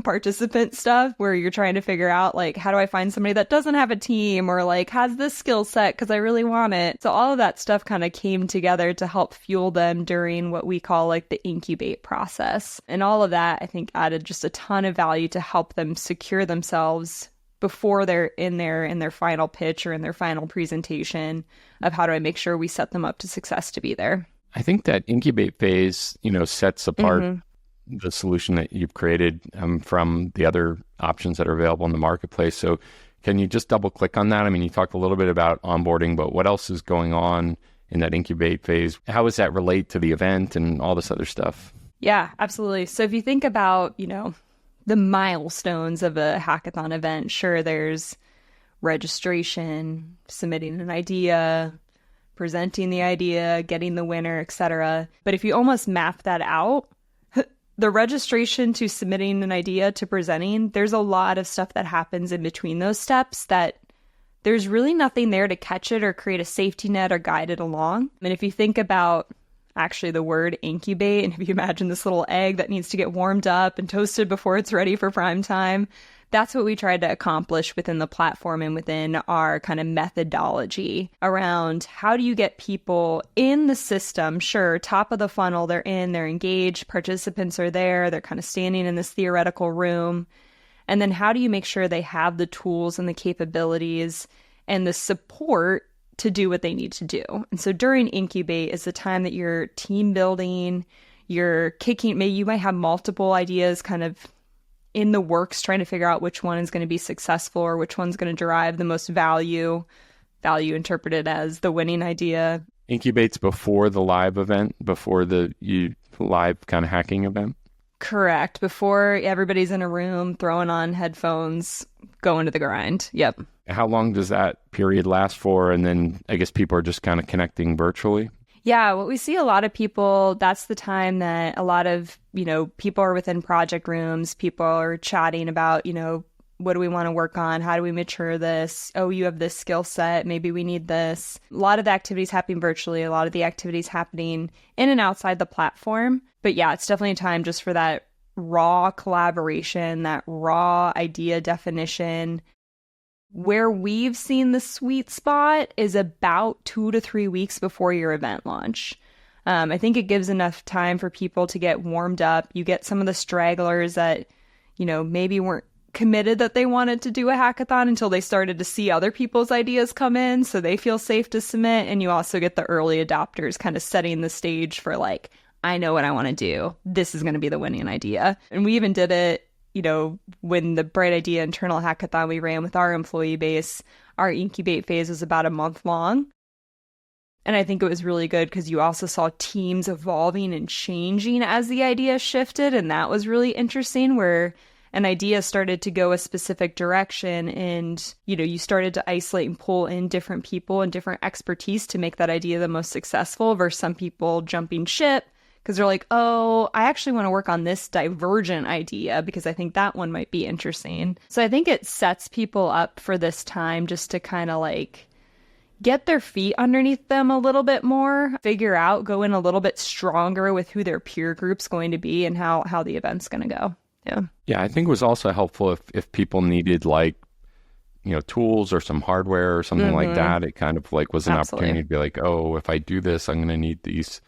participant stuff where you're trying to figure out how do I find somebody that doesn't have a team or has this skill set because I really want it. So all of that stuff kind of came together to help fuel them during what we call the incubate process. And all of that I think added just a ton of value to help them secure themselves before they're in their final pitch or in their final presentation of how do I make sure we set them up to success to be there. I think that incubate phase, sets apart the solution that you've created from the other options that are available in the marketplace. So can you just double click on that? I mean, you talked a little bit about onboarding, but what else is going on in that incubate phase? How does that relate to the event and all this other stuff? Yeah, absolutely. So if you think about, the milestones of a hackathon event, sure, there's registration, submitting an idea, presenting the idea, getting the winner, etc. But if you almost map that out, the registration to submitting an idea to presenting, there's a lot of stuff that happens in between those steps that there's really nothing there to catch it or create a safety net or guide it along. And if you think about actually the word incubate, and if you imagine this little egg that needs to get warmed up and toasted before it's ready for prime time, that's what we tried to accomplish within the platform and within our kind of methodology around how do you get people in the system. Sure, top of the funnel, they're engaged, participants are there, they're kind of standing in this theoretical room. And then how do you make sure they have the tools and the capabilities and the support to do what they need to do? And so during incubate is the time that you're team building, you're kicking, maybe you might have multiple ideas kind of in the works, trying to figure out which one is going to be successful or which one's going to derive the most value interpreted as the winning idea. Incubates before the live event, before the live kind of hacking event? Correct. Before everybody's in a room, throwing on headphones, going to the grind. Yep. How long does that period last for? And then I guess people are just kind of connecting virtually? Yeah, what we see a lot of people, that's the time that a lot of, people are within project rooms, people are chatting about, what do we want to work on? How do we mature this? Oh, you have this skill set. Maybe we need this. A lot of the activities happening virtually, a lot of the activities happening in and outside the platform. But yeah, it's definitely a time just for that raw collaboration, that raw idea definition. Where we've seen the sweet spot is about 2 to 3 weeks before your event launch. I think it gives enough time for people to get warmed up. You get some of the stragglers that, maybe weren't committed that they wanted to do a hackathon until they started to see other people's ideas come in, so they feel safe to submit. And you also get the early adopters kind of setting the stage for like, I know what I want to do. This is going to be the winning idea. And we even did it, when the Brightidea internal hackathon we ran with our employee base, our incubate phase was about a month long. And I think it was really good because you also saw teams evolving and changing as the idea shifted. And that was really interesting, where an idea started to go a specific direction and, you started to isolate and pull in different people and different expertise to make that idea the most successful, versus some people jumping ship because they're like, oh, I actually want to work on this divergent idea because I think that one might be interesting. So I think it sets people up for this time just to kind of like get their feet underneath them a little bit more, figure out, go in a little bit stronger with who their peer group's going to be and how the event's going to go. Yeah, I think it was also helpful if people needed like, tools or some hardware or something like that. It kind of like was an opportunity to be like, oh, if I do this, I'm going to need these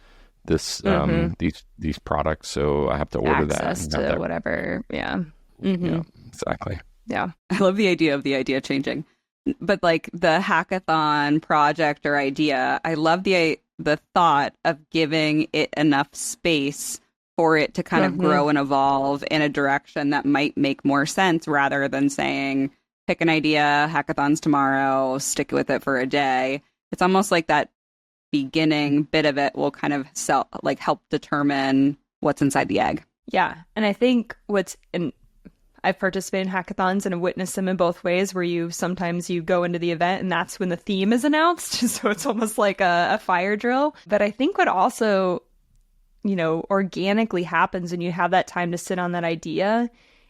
products, so I have to order access that. to whatever. Yeah. Yeah, exactly. Yeah. I love the idea of the idea changing. But like the hackathon project or idea, I love the thought of giving it enough space for it to kind of grow and evolve in a direction that might make more sense, rather than saying, pick an idea, hackathons tomorrow, stick with it for a day. It's almost like that beginning bit of it will kind of help determine what's inside the egg. Yeah. And I think I've participated in hackathons and have witnessed them in both ways, where sometimes you go into the event and that's when the theme is announced. So it's almost like a fire drill. But I think what also organically happens when you have that time to sit on that idea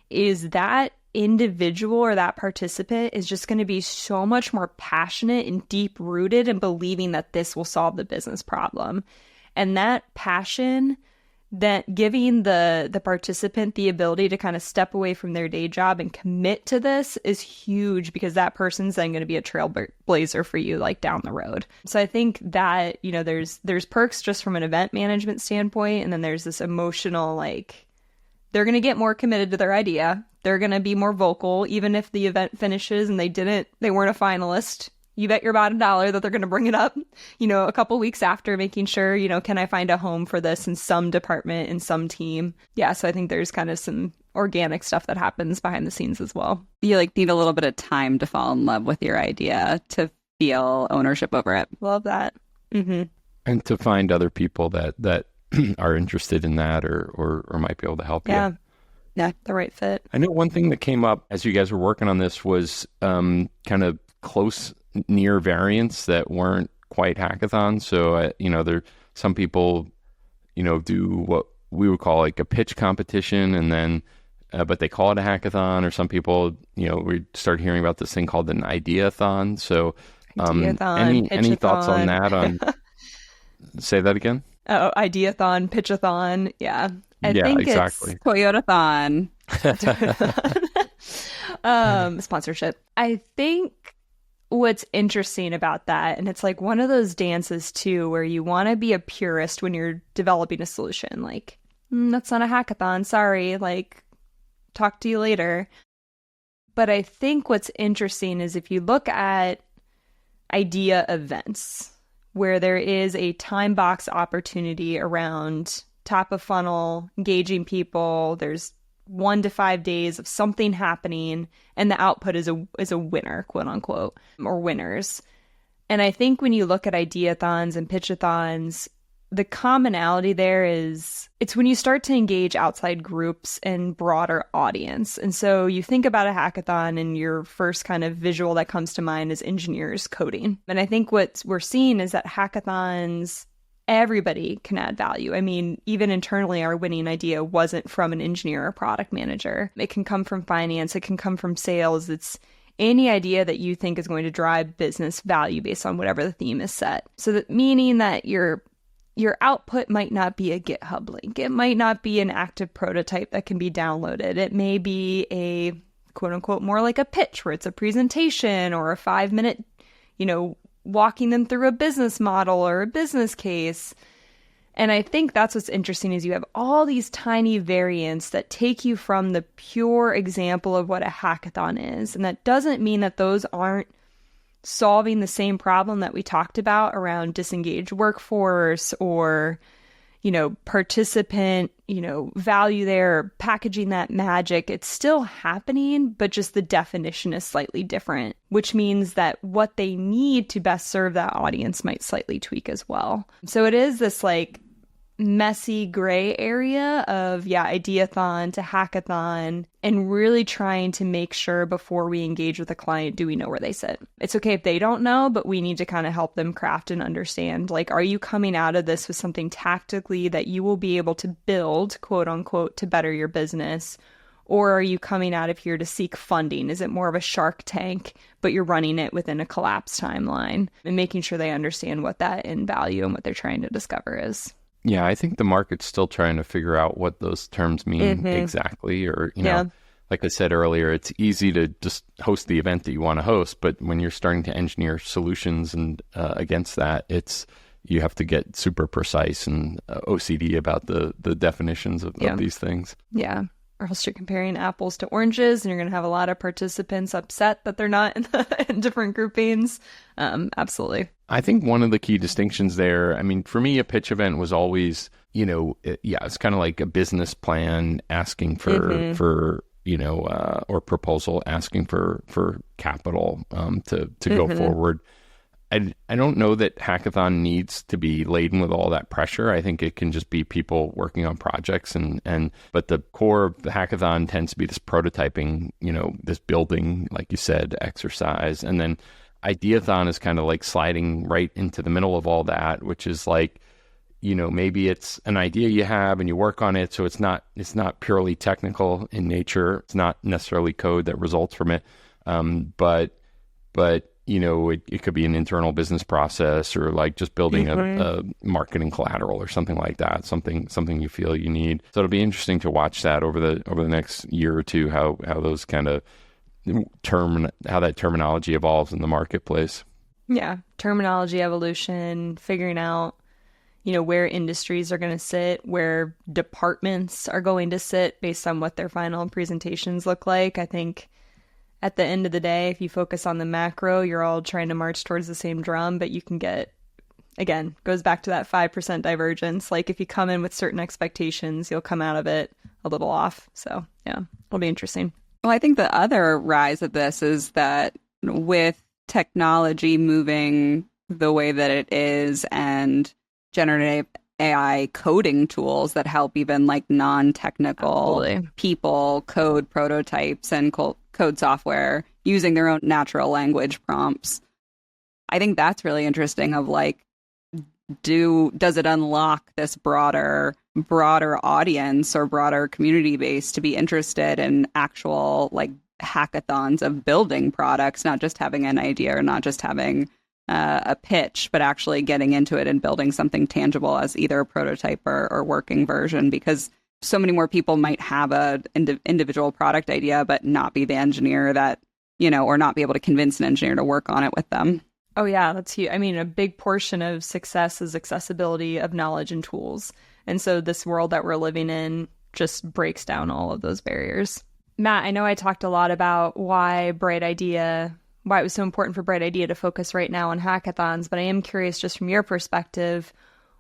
is that individual or that participant is just going to be so much more passionate and deep rooted in believing that this will solve the business problem. And that passion, that giving the participant the ability to kind of step away from their day job and commit to this is huge, because that person's then going to be a trailblazer for you like down the road. So I think that, there's perks just from an event management standpoint. And then there's this emotional, like, they're going to get more committed to their idea. They're going to be more vocal, even if the event finishes and they weren't a finalist. You bet your bottom dollar that they're going to bring it up, a couple weeks after, making sure, can I find a home for this in some department, in some team? Yeah, so I think there's kind of some organic stuff that happens behind the scenes as well. You need a little bit of time to fall in love with your idea to feel ownership over it. Love that. Mm-hmm. And to find other people that are interested in that or might be able to help you. Yeah, the right fit. I know one thing that came up as you guys were working on this was kind of close near variants that weren't quite hackathons. So, there some people, do what we would call like a pitch competition, and then, but they call it a hackathon. Or some people, we started hearing about this thing called an ideathon. So, any thoughts on that? Say that again. Oh, ideathon, pitchathon. Yeah. I think exactly. It's Toyotathon. Sponsorship. I think what's interesting about that, and it's like one of those dances too, where you want to be a purist when you're developing a solution. Like, that's not a hackathon. Sorry. Like, talk to you later. But I think what's interesting is if you look at idea events where there is a time box opportunity around top of funnel, engaging people, there's 1 to 5 days of something happening, and the output is a winner, quote unquote, or winners. And I think when you look at ideathons and pitchathons, the commonality there is it's when you start to engage outside groups and broader audience. And so you think about a hackathon and your first kind of visual that comes to mind is engineers coding. And I think what we're seeing is that hackathons, everybody can add value. I mean, even internally, our winning idea wasn't from an engineer or product manager. It can come from finance. It can come from sales. It's any idea that you think is going to drive business value based on whatever the theme is set. So that meaning that your output might not be a GitHub link. It might not be an active prototype that can be downloaded. It may be a quote unquote more like a pitch where it's a presentation or a 5-minute, walking them through a business model or a business case. And I think that's what's interesting is you have all these tiny variants that take you from the pure example of what a hackathon is. And that doesn't mean that those aren't solving the same problem that we talked about around disengaged workforce or, participant, value there, packaging that magic. It's still happening, but just the definition is slightly different, which means that what they need to best serve that audience might slightly tweak as well. So it is this messy gray area of ideathon to hackathon, and really trying to make sure before we engage with a client, do we know where they sit? It's okay if they don't know, but we need to kind of help them craft and understand, are you coming out of this with something tactically that you will be able to build, quote unquote, to better your business? Or are you coming out of here to seek funding? Is it more of a Shark Tank, but you're running it within a collapse timeline, and making sure they understand what that end value and what they're trying to discover is? Yeah, I think the market's still trying to figure out what those terms mean exactly. Or, like I said earlier, it's easy to just host the event that you want to host. But when you're starting to engineer solutions and against that, you have to get super precise and OCD about the definitions of these things. Yeah. Or else you're comparing apples to oranges, and you're going to have a lot of participants upset that they're not in different groupings. Absolutely. I think one of the key distinctions there, for me, a pitch event was always, it's kind of like a business plan asking for or proposal asking for capital to go forward. I don't know that hackathon needs to be laden with all that pressure. I think it can just be people working on projects but the core of the hackathon tends to be this prototyping, this building, like you said, exercise. And then ideathon is kind of like sliding right into the middle of all that, which is maybe it's an idea you have and you work on it. So it's not purely technical in nature. It's not necessarily code that results from it. But it could be an internal business process, or just building a marketing collateral or something like that, something you feel you need. So it'll be interesting to watch that over the next year or two, how those kind of how that terminology evolves in the marketplace. Yeah, terminology evolution, figuring out, where industries are going to sit, where departments are going to sit based on what their final presentations look like. I think at the end of the day, if you focus on the macro, you're all trying to march towards the same drum, but you can get, again, goes back to that 5% divergence. If you come in with certain expectations, you'll come out of it a little off. So yeah, it'll be interesting. Well, I think the other rise of this is that with technology moving the way that it is, and generative AI coding tools that help even non-technical people code prototypes and code software using their own natural language prompts. I think that's really interesting of does it unlock this broader audience or broader community base to be interested in actual hackathons of building products, not just having an idea or not just having a pitch, but actually getting into it and building something tangible as either a prototype or working version, because so many more people might have an individual product idea, but not be the engineer that, or not be able to convince an engineer to work on it with them. Oh, yeah, that's huge. A big portion of success is accessibility of knowledge and tools. And so this world that we're living in just breaks down all of those barriers. Matt, I know I talked a lot about why it was so important for Brightidea to focus right now on hackathons, but I am curious, just from your perspective,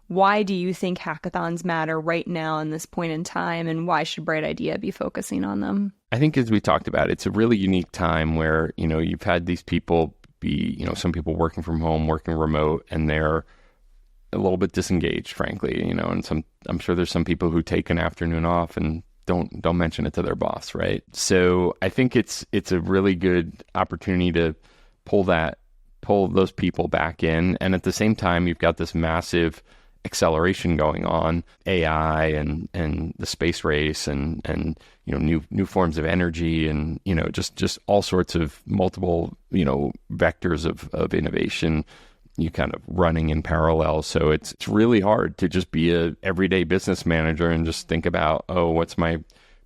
why do you think hackathons matter right now in this point in time, and why should Brightidea be focusing on them? I think, as we talked about, it's a really unique time where, you've had these people be, some people working from home, working remote, and they're a little bit disengaged, frankly, and I'm sure there's some people who take an afternoon off and don't mention it to their boss, right? So I think it's a really good opportunity to pull those people back in, and at the same time, you've got this massive acceleration going on, AI and the space race and new forms of energy, and just all sorts of multiple vectors of innovation you kind of running in parallel. So it's really hard to just be a everyday business manager and just think about, what's my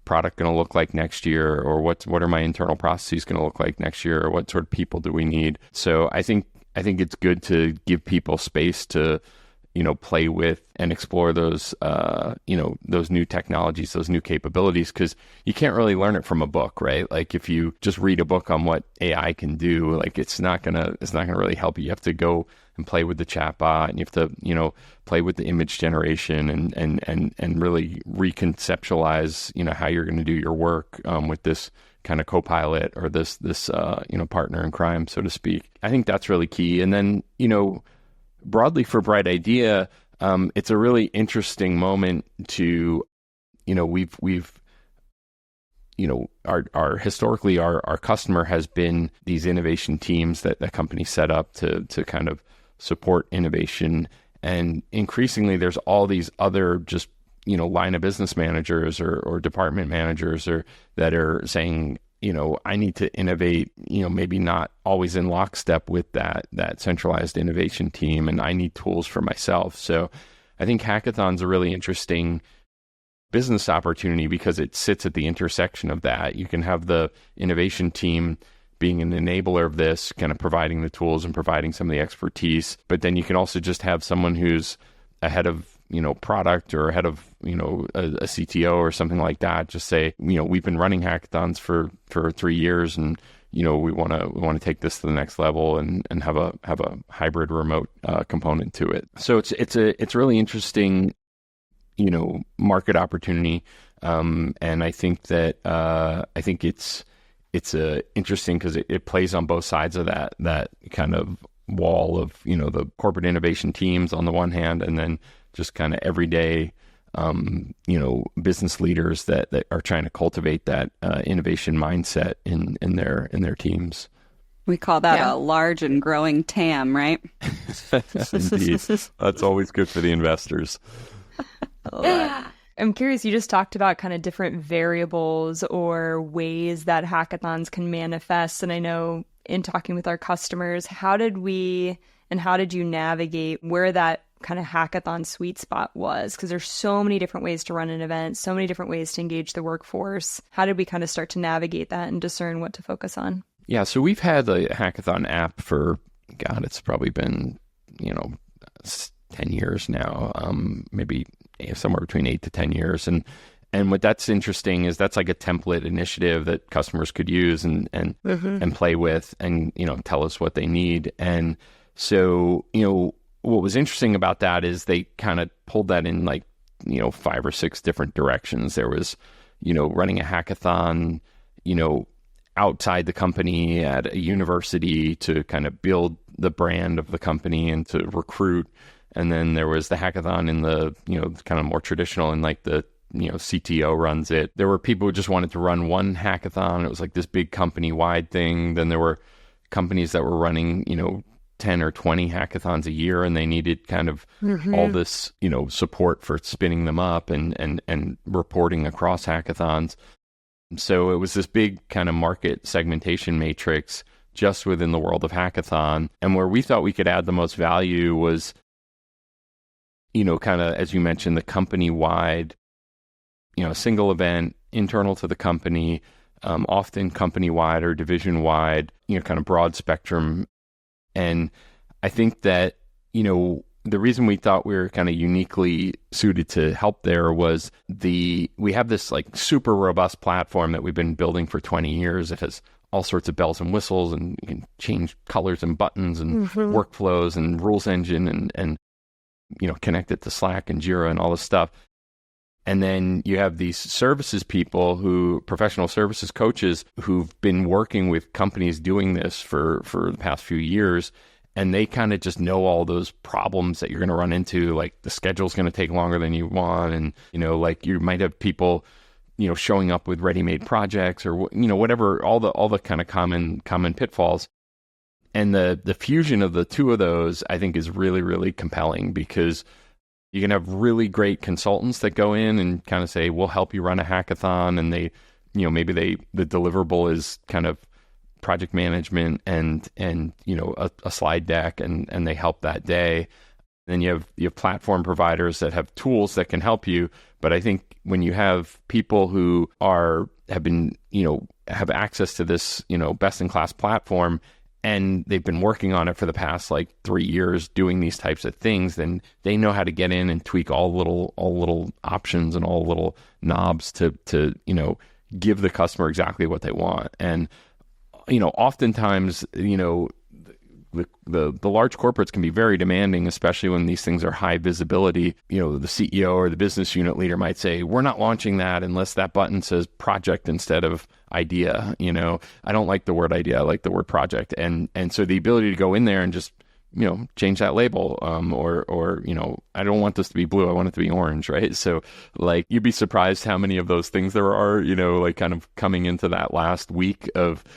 product going to look like next year, or what are my internal processes going to look like next year, or what sort of people do we need. So I think it's good to give people space to play with and explore those, those new technologies, those new capabilities, because you can't really learn it from a book, right? Like if you just read a book on what AI can do, like it's not gonna really help you. You have to go and play with the chatbot, and you have to, play with the image generation and really reconceptualize, how you're going to do your work with this kind of co-pilot or this partner in crime, so to speak. I think that's really key. And then, broadly for Brightidea, it's a really interesting moment to, we've our historically our customer has been these innovation teams that the company set up to kind of support innovation. And increasingly there's all these other just, line of business managers or department managers that are saying, I need to innovate, maybe not always in lockstep with that centralized innovation team, and I need tools for myself. So I think hackathon's a really interesting business opportunity because it sits at the intersection of that. You can have the innovation team being an enabler of this, kind of providing the tools and providing some of the expertise, but then you can also just have someone who's ahead of product or head of, a CTO or something like that, just say, we've been running hackathons for 3 years, and, we want to take this to the next level and have a hybrid remote component to it. So it's really interesting, market opportunity. And I think that, it's interesting because it plays on both sides of that kind of wall of, the corporate innovation teams on the one hand, and then just kind of everyday, business leaders that are trying to cultivate that innovation mindset in their teams. We call that a large and growing TAM, right? Indeed. That's always good for the investors. I'm curious, you just talked about kind of different variables or ways that hackathons can manifest. And I know in talking with our customers, how did you navigate where that kind of hackathon sweet spot was? Because there's so many different ways to run an event, so many different ways to engage the workforce. How did we kind of start to navigate that and discern what to focus on? Yeah, so we've had the hackathon app for, it's probably been, 10 years now, maybe somewhere between 8 to 10 years. And what that's interesting is that's like a template initiative that customers could use and play with and, tell us what they need. And so, what was interesting about that is they kind of pulled that in 5 or 6 different directions. There was, running a hackathon, outside the company at a university to kind of build the brand of the company and to recruit. And then there was the hackathon in the, kind of more traditional and the, CTO runs it. There were people who just wanted to run one hackathon. It was like this big company-wide thing. Then there were companies that were running, 10 or 20 hackathons a year, and they needed kind of all this, support for spinning them up and reporting across hackathons. So it was this big kind of market segmentation matrix just within the world of hackathon. And where we thought we could add the most value was, kind of, as you mentioned, the company-wide, single event, internal to the company, often company-wide or division-wide, kind of broad spectrum. And I think that, the reason we thought we were kind of uniquely suited to help there was we have this super robust platform that we've been building for 20 years. It has all sorts of bells and whistles, and you can change colors and buttons and workflows and rules engine and connect it to Slack and Jira and all this stuff. And then you have these services people professional services coaches who've been working with companies doing this for the past few years. And they kind of just know all those problems that you're going to run into, like the schedule's going to take longer than you want. And, you might have people, showing up with ready-made projects or, whatever, all the kind of common pitfalls. And the fusion of the two of those, I think, is really, really compelling, because you can have really great consultants that go in and kind of say, we'll help you run a hackathon. And they, maybe the deliverable is kind of project management and a slide deck, and they help that day. Then you have platform providers that have tools that can help you. But I think when you have people who have access to this, best in class platform, and they've been working on it for the past like 3 years doing these types of things, then they know how to get in and tweak all little options and all little knobs to give the customer exactly what they want. And oftentimes the large corporates can be very demanding, especially when these things are high visibility. The CEO or the business unit leader might say, we're not launching that unless that button says project instead of idea. I don't like the word idea, I like the word project. And so the ability to go in there and just, change that label, or I don't want this to be blue, I want it to be orange, right? So like, you'd be surprised how many of those things there are, like kind of coming into that last week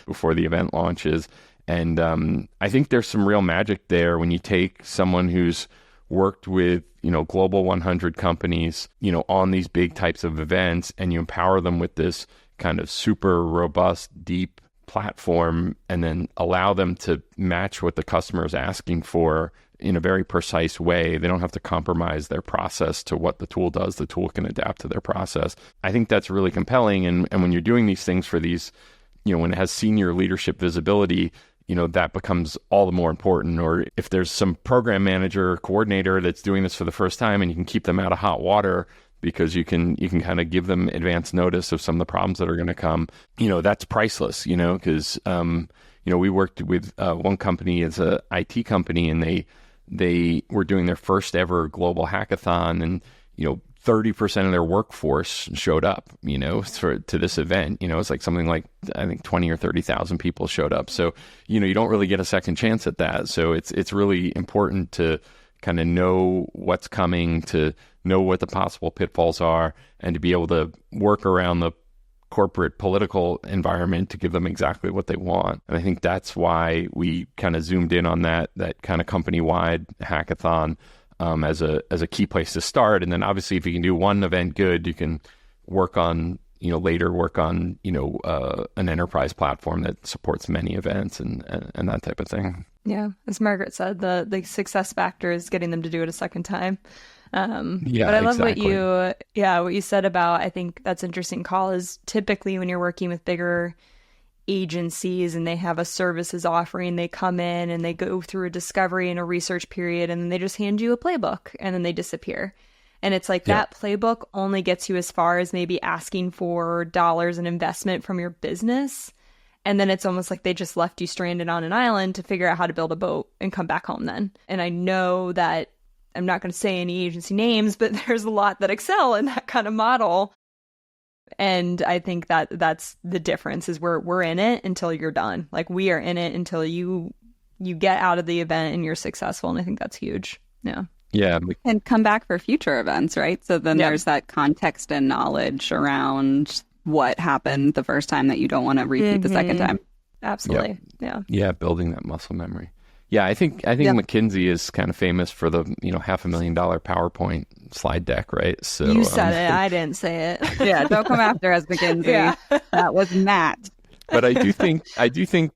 before the event launches. And I think there's some real magic there when you take someone who's worked with, global 100 companies, on these big types of events, and you empower them with this kind of super robust, deep platform, and then allow them to match what the customer is asking for in a very precise way. They don't have to compromise their process to what the tool does. The tool can adapt to their process. I think that's really compelling. And when you're doing these things for these, when it has senior leadership visibility, that becomes all the more important. Or if there's some program manager or coordinator that's doing this for the first time, and you can keep them out of hot water because you can kind of give them advance notice of some of the problems that are going to come, that's priceless, because, we worked with one company as a IT company, and they were doing their first ever global hackathon, and, 30% of their workforce showed up, to this event. It's like something like, I think 20 or 30,000 people showed up. So, you don't really get a second chance at that. So it's really important to kind of know what's coming, to know what the possible pitfalls are, and to be able to work around the corporate political environment to give them exactly what they want. And I think that's why we kind of zoomed in on that kind of company-wide hackathon as a key place to start. And then obviously if you can do one event good, you can work on an enterprise platform that supports many events and that type of thing. Yeah. As Margaret said, the success factor is getting them to do it a second time. But I love exactly. what you said about, I think that's interesting call, is typically when you're working with bigger agencies and they have a services offering, they come in and they go through a discovery and a research period, and then they just hand you a playbook and then they disappear. And it's like that playbook only gets you as far as maybe asking for dollars in investment from your business. And then it's almost like they just left you stranded on an island to figure out how to build a boat and come back home then. And I know that I'm not going to say any agency names, but there's a lot that excel in that kind of model. And I think that that's the difference, is we're in it until you're done. Like, we are in it until you get out of the event and you're successful. And I think that's huge. Yeah. Yeah. And come back for future events, right? So then there's that context and knowledge around what happened the first time that you don't want to repeat the second time. Absolutely. Yep. Yeah. Building that muscle memory. Yeah, I think McKinsey is kind of famous for the $500,000 PowerPoint slide deck, right? So you said it, I didn't say it. Yeah, don't come after us, McKinsey. Yeah. That was Matt. But I do think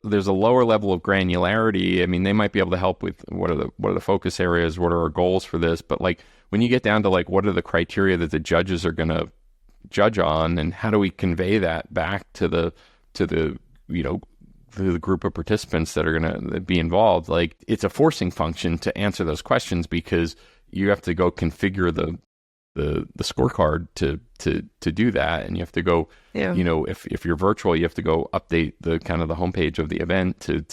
there's a lower level of granularity. I mean, they might be able to help with what are the focus areas, what are our goals for this. But like when you get down to like what are the criteria that the judges are going to judge on, and how do we convey that back to the group of participants that are going to be involved, like it's a forcing function to answer those questions, because you have to go configure the scorecard to do that, and you have to go, if you're virtual, you have to go update the kind of the homepage of the event to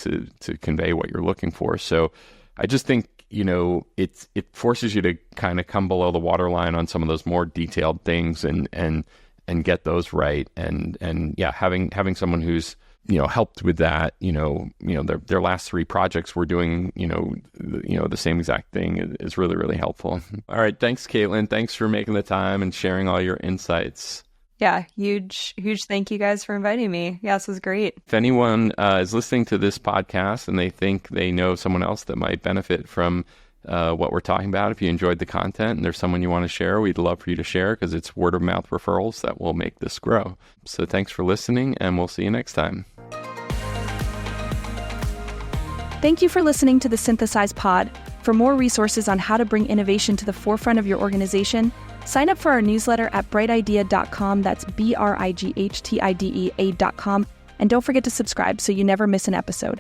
convey what you're looking for. So I just think it forces you to kind of come below the waterline on some of those more detailed things and get those right, and having someone who's helped with that, their last 3 projects were doing, the same exact thing is really, really helpful. All right. Thanks, Katlin. Thanks for making the time and sharing all your insights. Yeah. Huge thank you guys for inviting me. Yeah, this was great. If anyone is listening to this podcast and they think they know someone else that might benefit from what we're talking about, if you enjoyed the content and there's someone you want to share, we'd love for you to share, because it's word of mouth referrals that will make this grow. So thanks for listening, and we'll see you next time. Thank you for listening to the Synthesize Pod. For more resources on how to bring innovation to the forefront of your organization, sign up for our newsletter at brightidea.com. That's BRIGHTIDEA.com. And don't forget to subscribe so you never miss an episode.